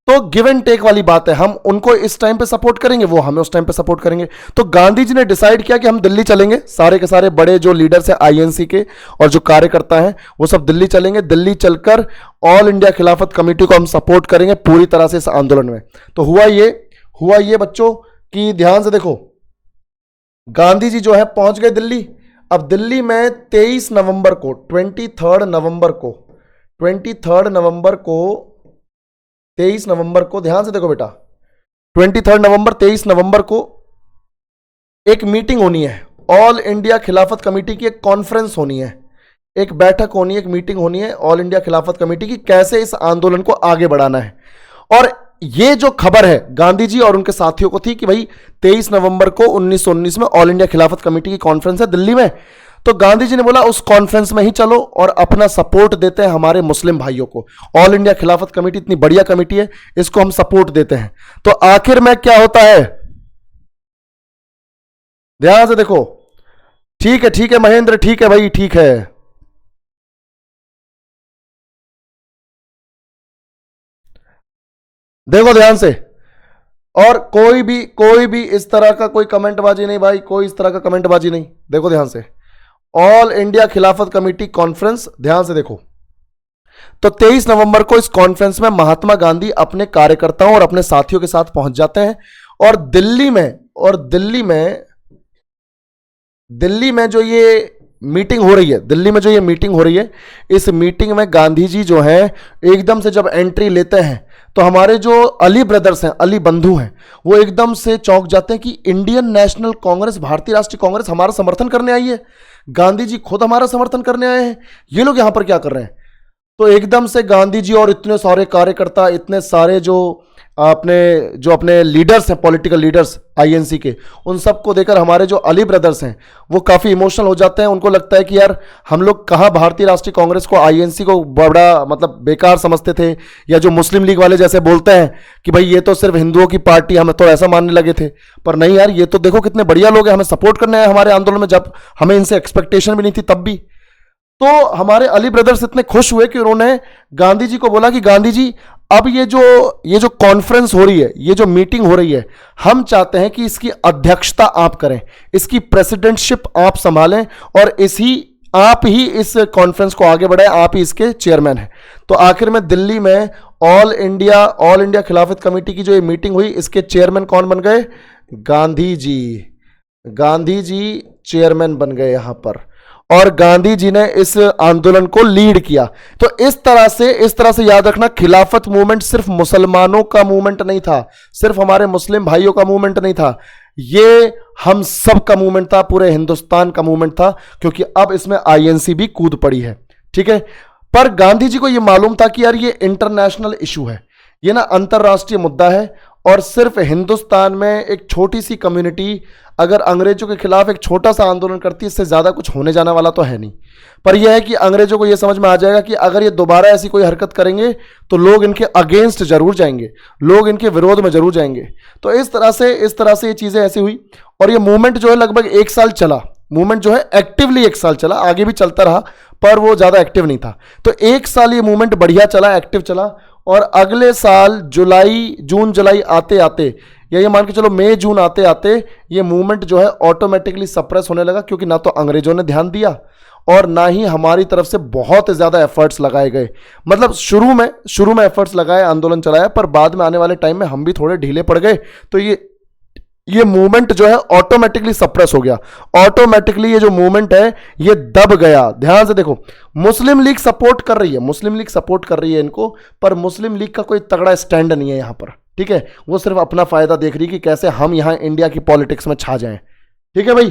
तो गिव एंड टेक वाली बात है, हम उनको इस टाइम पे सपोर्ट करेंगे, वो हमें उस टाइम पे सपोर्ट करेंगे। तो गांधी जी ने डिसाइड किया कि हम दिल्ली चलेंगे, सारे के सारे बड़े जो लीडर्स हैं आईएनसी के और जो कार्यकर्ता हैं वो सब दिल्ली चलेंगे। दिल्ली चलकर ऑल इंडिया खिलाफत कमेटी को हम सपोर्ट करेंगे पूरी तरह से इस आंदोलन में। तो हुआ ये बच्चों कि ध्यान से देखो, गांधी जी जो है पहुंच गए दिल्ली। अब दिल्ली में 23 नवंबर को 23 नवंबर को ध्यान से देखो बेटा, 23 नवंबर को एक मीटिंग होनी है, ऑल इंडिया खिलाफत कमेटी की एक कॉन्फ्रेंस होनी है, एक बैठक होनी है, एक मीटिंग होनी है ऑल इंडिया खिलाफत कमेटी की, कैसे इस आंदोलन को आगे बढ़ाना है। और ये जो खबर है गांधी जी और उनके साथियों को थी कि भाई 23 नवंबर को 1919 में ऑल इंडिया खिलाफत कमेटी की कॉन्फ्रेंस है दिल्ली में। तो गांधी जी ने बोला उस कॉन्फ्रेंस में ही चलो और अपना सपोर्ट देते हैं हमारे मुस्लिम भाइयों को। ऑल इंडिया खिलाफत कमेटी इतनी बढ़िया कमेटी है, इसको हम सपोर्ट देते हैं। तो आखिर में क्या होता है, ध्यान से देखो। ठीक है महेंद्र, ठीक है भाई, ठीक है। देखो ध्यान से, और कोई भी इस तरह का कोई कमेंटबाजी नहीं भाई, कोई इस तरह का कमेंटबाजी नहीं। देखो ध्यान से, ऑल इंडिया खिलाफत कमेटी कॉन्फ्रेंस, ध्यान से देखो। तो 23 नवंबर को इस कॉन्फ्रेंस में महात्मा गांधी अपने कार्यकर्ताओं और अपने साथियों के साथ पहुंच जाते हैं। और दिल्ली में जो ये मीटिंग हो रही है, इस मीटिंग में गांधी जी जो है एकदम से जब एंट्री लेते हैं तो हमारे जो अली ब्रदर्स हैं, अली बंधु हैं, वो एकदम से चौंक जाते हैं कि इंडियन नेशनल कांग्रेस, भारतीय राष्ट्रीय कांग्रेस हमारा समर्थन करने आई है, गांधी जी खुद हमारा समर्थन करने आए हैं, ये लोग यहां पर क्या कर रहे हैं। तो एकदम से गांधी जी और इतने सारे कार्यकर्ता, इतने सारे जो अपने लीडर्स हैं, पॉलिटिकल लीडर्स आईएनसी के, उन सबको देखकर हमारे जो अली ब्रदर्स हैं वो काफ़ी इमोशनल हो जाते हैं। उनको लगता है कि यार हम लोग कहाँ भारतीय राष्ट्रीय कांग्रेस को, आईएनसी को बड़ा मतलब बेकार समझते थे, या जो मुस्लिम लीग वाले जैसे बोलते हैं कि भाई ये तो सिर्फ हिंदुओं की पार्टी, हम तो ऐसा मानने लगे थे। पर नहीं यार, ये तो देखो कितने बढ़िया लोग हैं, हमें सपोर्ट करने आए हमारे आंदोलन में, जब हमें इनसे एक्सपेक्टेशन भी नहीं थी तब भी। तो हमारे अली ब्रदर्स इतने खुश हुए कि उन्होंने गांधी जी को बोला कि गांधी जी, अब ये जो कॉन्फ्रेंस हो रही है, ये जो मीटिंग हो रही है, हम चाहते हैं कि इसकी अध्यक्षता आप करें, इसकी प्रेसिडेंटशिप आप संभालें, और आप ही इस कॉन्फ्रेंस को आगे बढ़ाएं, आप ही इसके चेयरमैन हैं। तो आखिर में दिल्ली में ऑल इंडिया खिलाफत कमेटी की जो ये मीटिंग हुई, इसके चेयरमैन कौन बन गए, गांधी जी चेयरमैन बन गए यहां पर, और गांधी जी ने इस आंदोलन को लीड किया। तो इस तरह से याद रखना, खिलाफत मूवमेंट सिर्फ मुसलमानों का मूवमेंट नहीं था, सिर्फ हमारे मुस्लिम भाइयों का मूवमेंट नहीं था, ये हम सब का मूवमेंट था, पूरे हिंदुस्तान का मूवमेंट था, क्योंकि अब इसमें आईएनसी भी कूद पड़ी है। ठीक है, पर गांधी जी को यह मालूम था कि यार ये इंटरनेशनल इशू है, ये ना अंतरराष्ट्रीय मुद्दा है, और सिर्फ हिंदुस्तान में एक छोटी सी कम्युनिटी अगर अंग्रेजों के खिलाफ एक छोटा सा आंदोलन करती है, इससे ज्यादा कुछ होने जाने वाला तो है नहीं। पर यह है कि अंग्रेजों को यह समझ में आ जाएगा कि अगर ये दोबारा ऐसी कोई हरकत करेंगे तो लोग इनके अगेंस्ट जरूर जाएंगे, लोग इनके विरोध में जरूर जाएंगे। तो इस तरह से ये चीजें ऐसी हुई, और ये मूवमेंट जो है लगभग 1 साल चला, मूवमेंट जो है एक्टिवली 1 साल चला, आगे भी चलता रहा पर वो ज्यादा एक्टिव नहीं था। तो 1 साल ये मूवमेंट बढ़िया चला, एक्टिव चला, और अगले साल जून जुलाई आते आते, या ये मान के चलो मई जून आते आते, ये मूवमेंट जो है ऑटोमेटिकली सप्रेस होने लगा, क्योंकि ना तो अंग्रेजों ने ध्यान दिया और ना ही हमारी तरफ से बहुत ज्यादा एफर्ट्स लगाए गए। मतलब शुरू में एफर्ट्स लगाए, आंदोलन चलाया, पर बाद में आने वाले टाइम में हम भी थोड़े ढीले पड़ गए, तो ये मूवमेंट जो है ऑटोमेटिकली सप्रेस हो गया, ऑटोमेटिकली ये जो मूवमेंट है ये दब गया। ध्यान से देखो, मुस्लिम लीग सपोर्ट कर रही है इनको, पर मुस्लिम लीग का कोई तगड़ा स्टैंड नहीं है यहां पर। ठीक है, वो सिर्फ अपना फायदा देख रही है कि कैसे हम यहां इंडिया की पॉलिटिक्स में छा जाएं। ठीक है भाई,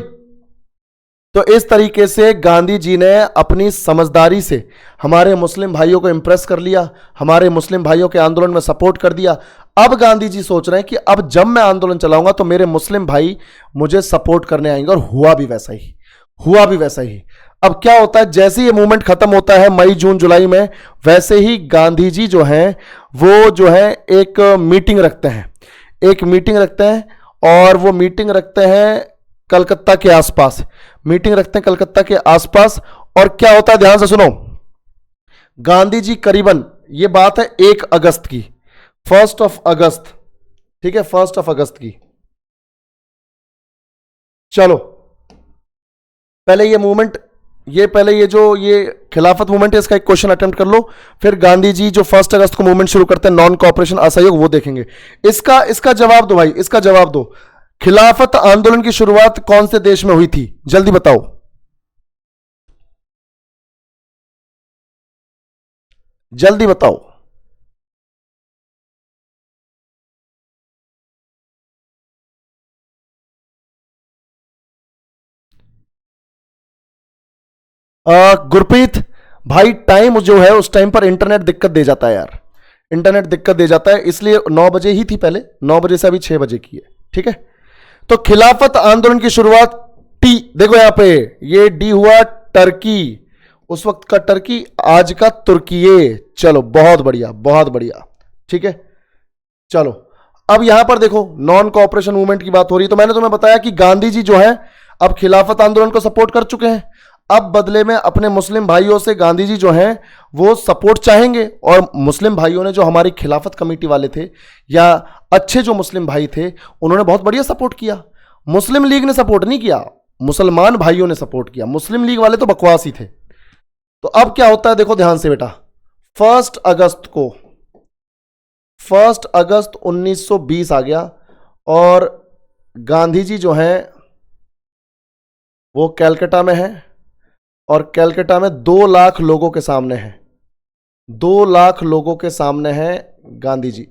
तो इस तरीके से गांधी जी ने अपनी समझदारी से हमारे मुस्लिम भाइयों को इंप्रेस कर लिया, हमारे मुस्लिम भाइयों के आंदोलन में सपोर्ट कर दिया। अब गांधी जी सोच रहे हैं कि अब जब मैं आंदोलन चलाऊंगा तो मेरे मुस्लिम भाई मुझे सपोर्ट करने आएंगे, और हुआ भी वैसा ही। अब क्या होता है, जैसे ये मूवमेंट खत्म होता है मई जून जुलाई में, वैसे ही गांधी जी जो हैं वो जो है एक मीटिंग रखते हैं, और वो मीटिंग रखते हैं कलकत्ता के आसपास। और क्या होता है, ध्यान से सुनो, गांधी जी करीबन, ये बात है 1 अगस्त की, 1 अगस्त, ठीक है, 1 अगस्त की। चलो पहले ये मूवमेंट, ये खिलाफत मूवमेंट है, इसका एक क्वेश्चन अटेम्प्ट कर लो, फिर गांधी जी जो 1 अगस्त को मूवमेंट शुरू करते हैं नॉन कॉपरेशन असहयोग, वो देखेंगे। इसका जवाब दो भाई, इसका जवाब दो। खिलाफत आंदोलन की शुरुआत कौन से देश में हुई थी, जल्दी बताओ, जल्दी बताओ। गुरप्रीत भाई, टाइम जो है उस टाइम पर इंटरनेट दिक्कत दे जाता है यार, इंटरनेट दिक्कत दे जाता है, इसलिए 9 बजे ही थी पहले, 9 बजे से अभी 6 बजे की है, ठीक है। तो खिलाफत आंदोलन की शुरुआत, टी देखो यहां पे, ये डी हुआ टर्की, उस वक्त का टर्की, आज का तुर्कीये। चलो बहुत बढ़िया, बहुत बढ़िया, ठीक है। चलो अब यहां पर देखो नॉन कोऑपरेशन मूवमेंट की बात हो रही है, तो मैंने तुम्हें बताया कि गांधी जी जो है अब खिलाफत आंदोलन को सपोर्ट कर चुके हैं, अब बदले में अपने मुस्लिम भाइयों से गांधी जी जो हैं वो सपोर्ट चाहेंगे, और मुस्लिम भाइयों ने, जो हमारी खिलाफत कमेटी वाले थे या अच्छे जो मुस्लिम भाई थे, उन्होंने बहुत बढ़िया सपोर्ट किया। मुस्लिम लीग ने सपोर्ट नहीं किया, मुसलमान भाइयों ने सपोर्ट किया, मुस्लिम लीग वाले तो बकवास ही थे। तो अब क्या होता है देखो ध्यान से बेटा, 1 अगस्त को, 1 अगस्त 1920 आ गया, और गांधी जी जो हैं वो कैलकाटा में है, और कैलकाटा में 2 लाख लोगों के सामने है, 2 लाख लोगों के सामने है गांधी जी,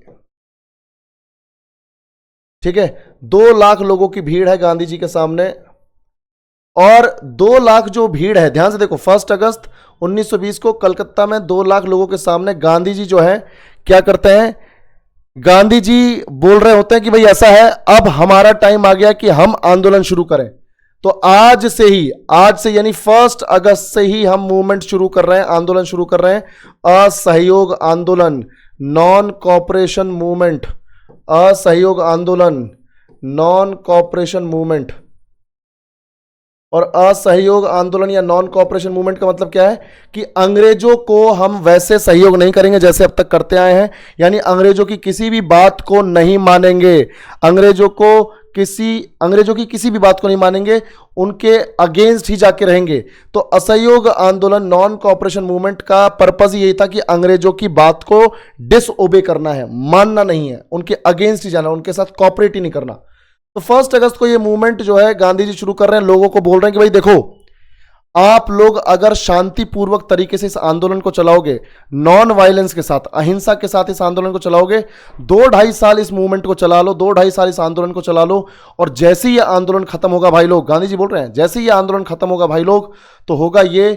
ठीक है। 2 लाख लोगों की भीड़ है गांधी जी के सामने, और 2 लाख जो भीड़ है, ध्यान से देखो, 1 अगस्त 1920 को कलकत्ता में 2 लाख लोगों के सामने गांधी जी जो है क्या करते हैं, गांधी जी बोल रहे होते हैं कि भाई ऐसा है, अब हमारा टाइम आ गया कि हम आंदोलन शुरू करें। तो आज से यानी 1 अगस्त से ही हम मूवमेंट शुरू कर रहे हैं, आंदोलन शुरू कर रहे हैं, असहयोग आंदोलन, नॉन कॉपरेशन मूवमेंट, असहयोग आंदोलन, नॉन कॉपरेशन मूवमेंट। और असहयोग आंदोलन या नॉन कॉपरेशन मूवमेंट का मतलब क्या है कि अंग्रेजों को हम वैसे सहयोग नहीं करेंगे जैसे अब तक करते आए हैं, यानी अंग्रेजों की किसी भी बात को नहीं मानेंगे, अंग्रेजों की किसी भी बात को नहीं मानेंगे, उनके अगेंस्ट ही जाके रहेंगे। तो असहयोग आंदोलन, नॉन कॉपरेशन मूवमेंट का पर्पस यही था कि अंग्रेजों की बात को डिसओबे करना है, मानना नहीं है, उनके अगेंस्ट ही जाना, उनके साथ कॉपरेट ही नहीं करना। तो 1 अगस्त को ये मूवमेंट जो है गांधी जी शुरू कर रहे हैं, लोगों को बोल रहे हैं कि भाई देखो, आप लोग अगर शांतिपूर्वक तरीके से इस आंदोलन को चलाओगे, नॉन वायलेंस के साथ, अहिंसा के साथ इस आंदोलन को चलाओगे, 2-2.5 साल इस मूवमेंट को चला लो, 2-2.5 साल इस आंदोलन को चला लो, और जैसे ही ये आंदोलन खत्म होगा भाई लोग, गांधी जी बोल रहे हैं, जैसे ही ये आंदोलन खत्म होगा भाई लोग, तो होगा ये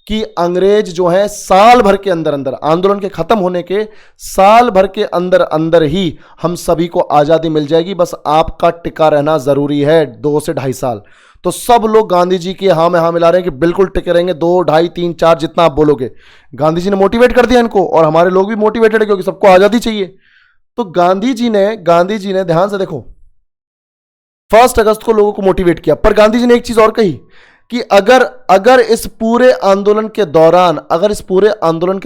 कि अंग्रेज जो है साल भर के अंदर अंदर, आंदोलन के खत्म होने के साल भर के अंदर अंदर ही हम सभी को आजादी मिल जाएगी, बस आपका टिका रहना जरूरी है 2 से 2.5 साल। तो सब लोग गांधी जी के हाँ में हाँ मिला रहे हैं कि बिल्कुल टिके रहेंगे, 2, 2.5, 3, 4 जितना आप बोलोगे। गांधी जी ने मोटिवेट कर दिया इनको, और हमारे लोग भी मोटिवेटेड है क्योंकि सबको आजादी चाहिए। तो गांधी जी ने ध्यान से देखो 1 अगस्त को लोगों को मोटिवेट किया, पर गांधी जी ने एक चीज और कही कि अगर इस पूरे आंदोलन के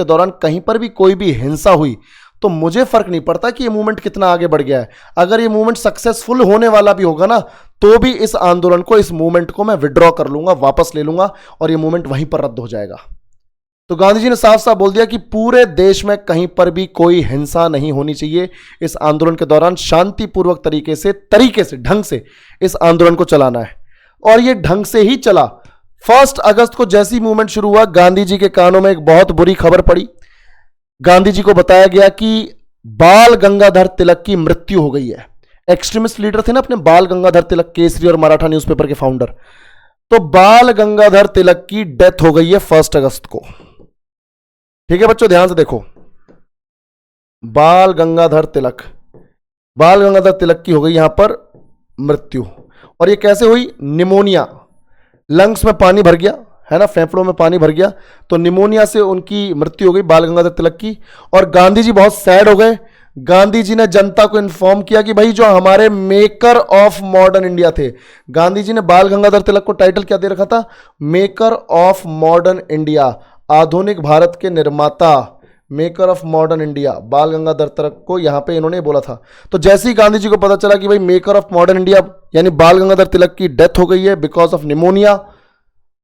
दौरान कहीं पर भी कोई भी हिंसा हुई तो मुझे फर्क नहीं पड़ता कि ये मूवमेंट कितना आगे बढ़ गया है, अगर ये मूवमेंट सक्सेसफुल होने वाला भी होगा ना, तो भी इस आंदोलन को, इस मूवमेंट को मैं विड्रॉ कर लूंगा, वापस ले लूंगा, और ये मूवमेंट वहीं पर रद्द हो जाएगा। तो गांधी जी ने साफ साफ बोल दिया कि पूरे देश में कहीं पर भी कोई हिंसा नहीं होनी चाहिए, इस आंदोलन के दौरान शांतिपूर्वक तरीके से ढंग से इस आंदोलन को चलाना है, और ये ढंग से ही चला। 1 अगस्त को जैसी मूवमेंट शुरू हुआ, गांधी जी के कानों में एक बहुत बुरी खबर पड़ी। गांधी जी को बताया गया कि बाल गंगाधर तिलक की मृत्यु हो गई है। एक्सट्रीमिस्ट लीडर थे ना अपने बाल गंगाधर तिलक, केसरी और मराठा न्यूज़पेपर के फाउंडर, तो बाल गंगाधर तिलक की डेथ हो गई है 1 अगस्त को। ठीक है बच्चों, ध्यान से देखो, बाल गंगाधर तिलक की हो गई यहां पर मृत्यु। और ये कैसे हुई? निमोनिया, लंग्स में पानी भर गया है ना, फेफड़ों में पानी भर गया, तो निमोनिया से उनकी मृत्यु हो गई बाल गंगाधर तिलक की। और गांधी जी बहुत सैड हो गए। गांधी जी ने जनता को इन्फॉर्म किया कि भाई जो हमारे मेकर ऑफ मॉडर्न इंडिया थे, गांधी जी ने बाल गंगाधर तिलक को टाइटल क्या दे रखा था? मेकर ऑफ मॉडर्न इंडिया, आधुनिक भारत के निर्माता। मेकर ऑफ मॉडर्न इंडिया, बाल गंगाधर तिलक को यहाँ पे इन्होंने बोला था। तो जैसे ही गांधी जी को पता चला कि भाई मेकर ऑफ मॉडर्न इंडिया यानी बाल गंगाधर तिलक की डेथ हो गई है बिकॉज ऑफ निमोनिया,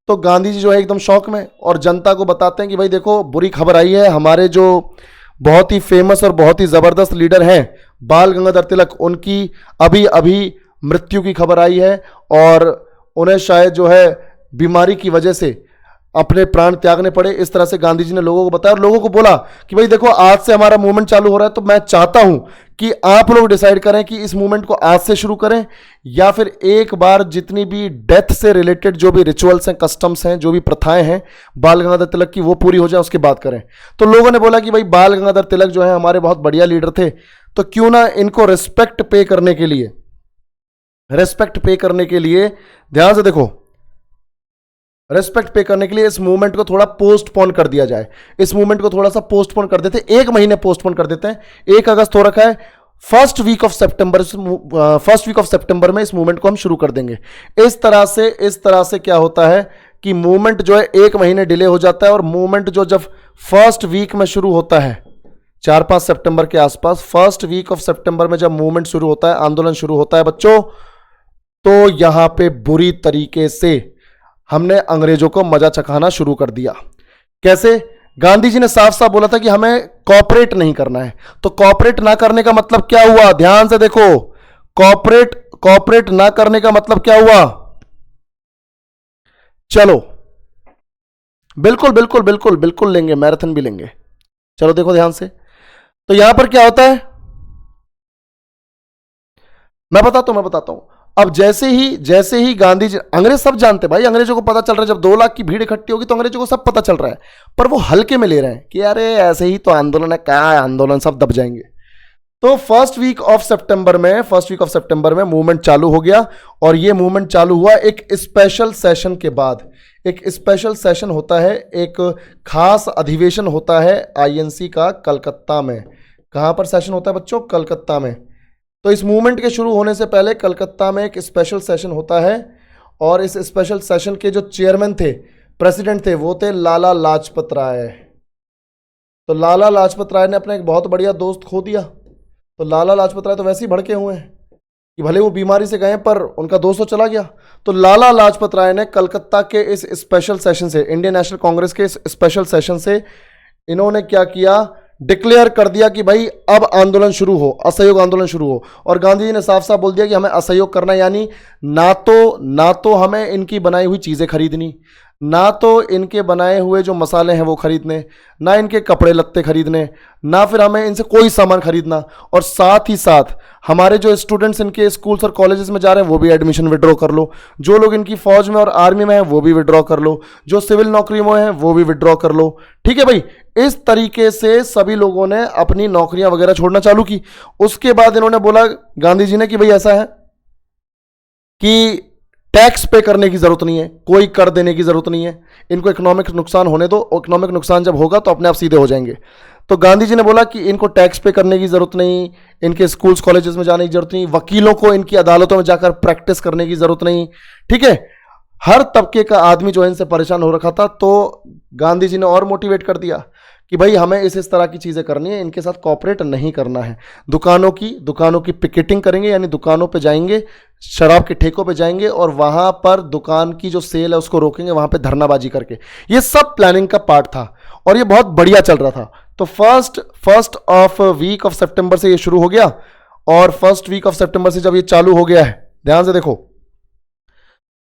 तो गांधी जी जो है एकदम शॉक में, और जनता को बताते हैं कि भाई देखो बुरी खबर आई है, हमारे जो बहुत ही फेमस और बहुत ही जबरदस्त लीडर हैं बाल गंगाधर तिलक, उनकी अभी अभी मृत्यु की खबर आई है और उन्हें शायद जो है बीमारी की वजह से अपने प्राण त्यागने पड़े। इस तरह से गांधी जी ने लोगों को बताया और लोगों को बोला कि भाई देखो आज से हमारा मूवमेंट चालू हो रहा है, तो मैं चाहता हूं कि आप लोग डिसाइड करें कि इस मूवमेंट को आज से शुरू करें या फिर एक बार जितनी भी डेथ से रिलेटेड जो भी रिचुअल्स हैं, कस्टम्स हैं, जो भी प्रथाएं हैं बाल गंगाधर तिलक की, वो पूरी हो जाए उसके बाद करें। तो लोगों ने बोला कि भाई बाल गंगाधर तिलक जो है हमारे बहुत बढ़िया लीडर थे, तो क्यों ना इनको रिस्पेक्ट पे करने के लिए ध्यान से देखो, रेस्पेक्ट पे करने के लिए इस मूवमेंट को थोड़ा पोस्टपोन कर दिया जाए। इस मूवमेंट को थोड़ा सा पोस्टपोन कर देते हैं, 1 महीने पोस्टपोन कर देते हैं। 1 अगस्त हो रखा है, फर्स्ट वीक ऑफ सितंबर में इस मूवमेंट को हम शुरू कर देंगे। इस तरह से क्या होता है कि मूवमेंट जो है 1 महीने डिले हो जाता है और मूवमेंट जो जब फर्स्ट वीक में शुरू होता है 4-5 सितंबर के आसपास, फर्स्ट वीक ऑफ सितंबर में जब मूवमेंट शुरू होता है, आंदोलन शुरू होता है बच्चों, तो यहां पे बुरी तरीके से हमने अंग्रेजों को मजा चखाना शुरू कर दिया। कैसे? गांधी जी ने साफ साफ बोला था कि हमें कॉपरेट नहीं करना है। तो कॉपरेट ना करने का मतलब क्या हुआ? ध्यान से देखो, कॉपरेट ना करने का मतलब क्या हुआ? चलो बिल्कुल बिल्कुल बिल्कुल बिल्कुल लेंगे, मैराथन भी लेंगे। चलो देखो ध्यान से, तो यहां पर क्या होता है मैं बताता हूं। अब जैसे ही गांधी जी, अंग्रेज सब जानते भाई, अंग्रेजों को पता चल रहा है, जब 2 लाख की भीड़ इकट्ठी होगी तो अंग्रेजों को सब पता चल रहा है, पर वो हल्के में ले रहे हैं कि अरे ऐसे ही तो आंदोलन है, क्या आंदोलन, सब दब जाएंगे। तो फर्स्ट वीक ऑफ सितंबर में मूवमेंट चालू हो गया और ये मूवमेंट चालू हुआ एक स्पेशल सेशन के बाद। एक स्पेशल सेशन होता है, एक खास अधिवेशन होता है आईएनसी का कलकत्ता में। कहां पर सेशन होता है बच्चों? कलकत्ता में। तो इस मूवमेंट के शुरू होने से पहले कलकत्ता में एक स्पेशल सेशन होता है और इस स्पेशल सेशन के जो चेयरमैन थे, प्रेसिडेंट थे, वो थे लाला लाजपत राय। तो लाला लाजपत राय ने अपना एक बहुत बढ़िया दोस्त खो दिया। तो लाला लाजपत राय तो वैसे ही भड़के हुए हैं कि भले वो बीमारी से गए पर उनका दोस्त तो चला गया। तो लाला लाजपत राय ने कलकत्ता के इस स्पेशल सेशन से, इंडियन नेशनल कांग्रेस के इस स्पेशल सेशन से, इन्होंने क्या किया, डिक्लेयर कर दिया कि भाई अब आंदोलन शुरू हो, असहयोग आंदोलन शुरू हो। और गांधी जी ने साफ साफ बोल दिया कि हमें असहयोग करना, यानी ना तो हमें इनकी बनाई हुई चीजें खरीदनी, ना तो इनके बनाए हुए जो मसाले हैं वो खरीदने, ना इनके कपड़े लत्ते खरीदने, ना फिर हमें इनसे कोई सामान खरीदना। और साथ ही साथ हमारे जो स्टूडेंट्स इनके स्कूल्स और कॉलेजेस में जा रहे हैं वो भी एडमिशन विड्रॉ कर लो, जो लोग इनकी फौज में और आर्मी में हैं वो भी विड्रॉ कर लो, जो सिविल नौकरियों में हैं वो भी विड्रॉ कर लो। ठीक है भाई, इस तरीके से सभी लोगों ने अपनी नौकरियां वगैरह छोड़ना चालू की। उसके बाद इन्होंने बोला, गांधी जी ने, कि भाई ऐसा है कि टैक्स पे करने की जरूरत नहीं है, कोई कर देने की जरूरत नहीं है, इनको इकोनॉमिक नुकसान होने दो, इकोनॉमिक नुकसान जब होगा तो अपने आप सीधे हो जाएंगे। तो गांधी जी ने बोला कि इनको टैक्स पे करने की जरूरत नहीं, इनके स्कूल्स कॉलेजेस में जाने की जरूरत नहीं, वकीलों को इनकी अदालतों में जाकर प्रैक्टिस करने की जरूरत नहीं। ठीक है, हर तबके का आदमी जो है इनसे परेशान हो रखा था। तो गांधी जी ने और मोटिवेट कर दिया कि भाई हमें इस तरह की चीजें करनी है, इनके साथ कॉपरेट नहीं करना है। दुकानों की पिकेटिंग करेंगे, यानी दुकानों पे जाएंगे, शराब के ठेकों पे जाएंगे और वहां पर दुकान की जो सेल है उसको रोकेंगे, वहां पे धरनाबाजी करके। ये सब प्लानिंग का पार्ट था और ये बहुत बढ़िया चल रहा था। तो फर्स्ट ऑफ वीक ऑफ सितंबर से ये शुरू हो गया और फर्स्ट वीक ऑफ सितंबर से जब ये चालू हो गया है, ध्यान से देखो,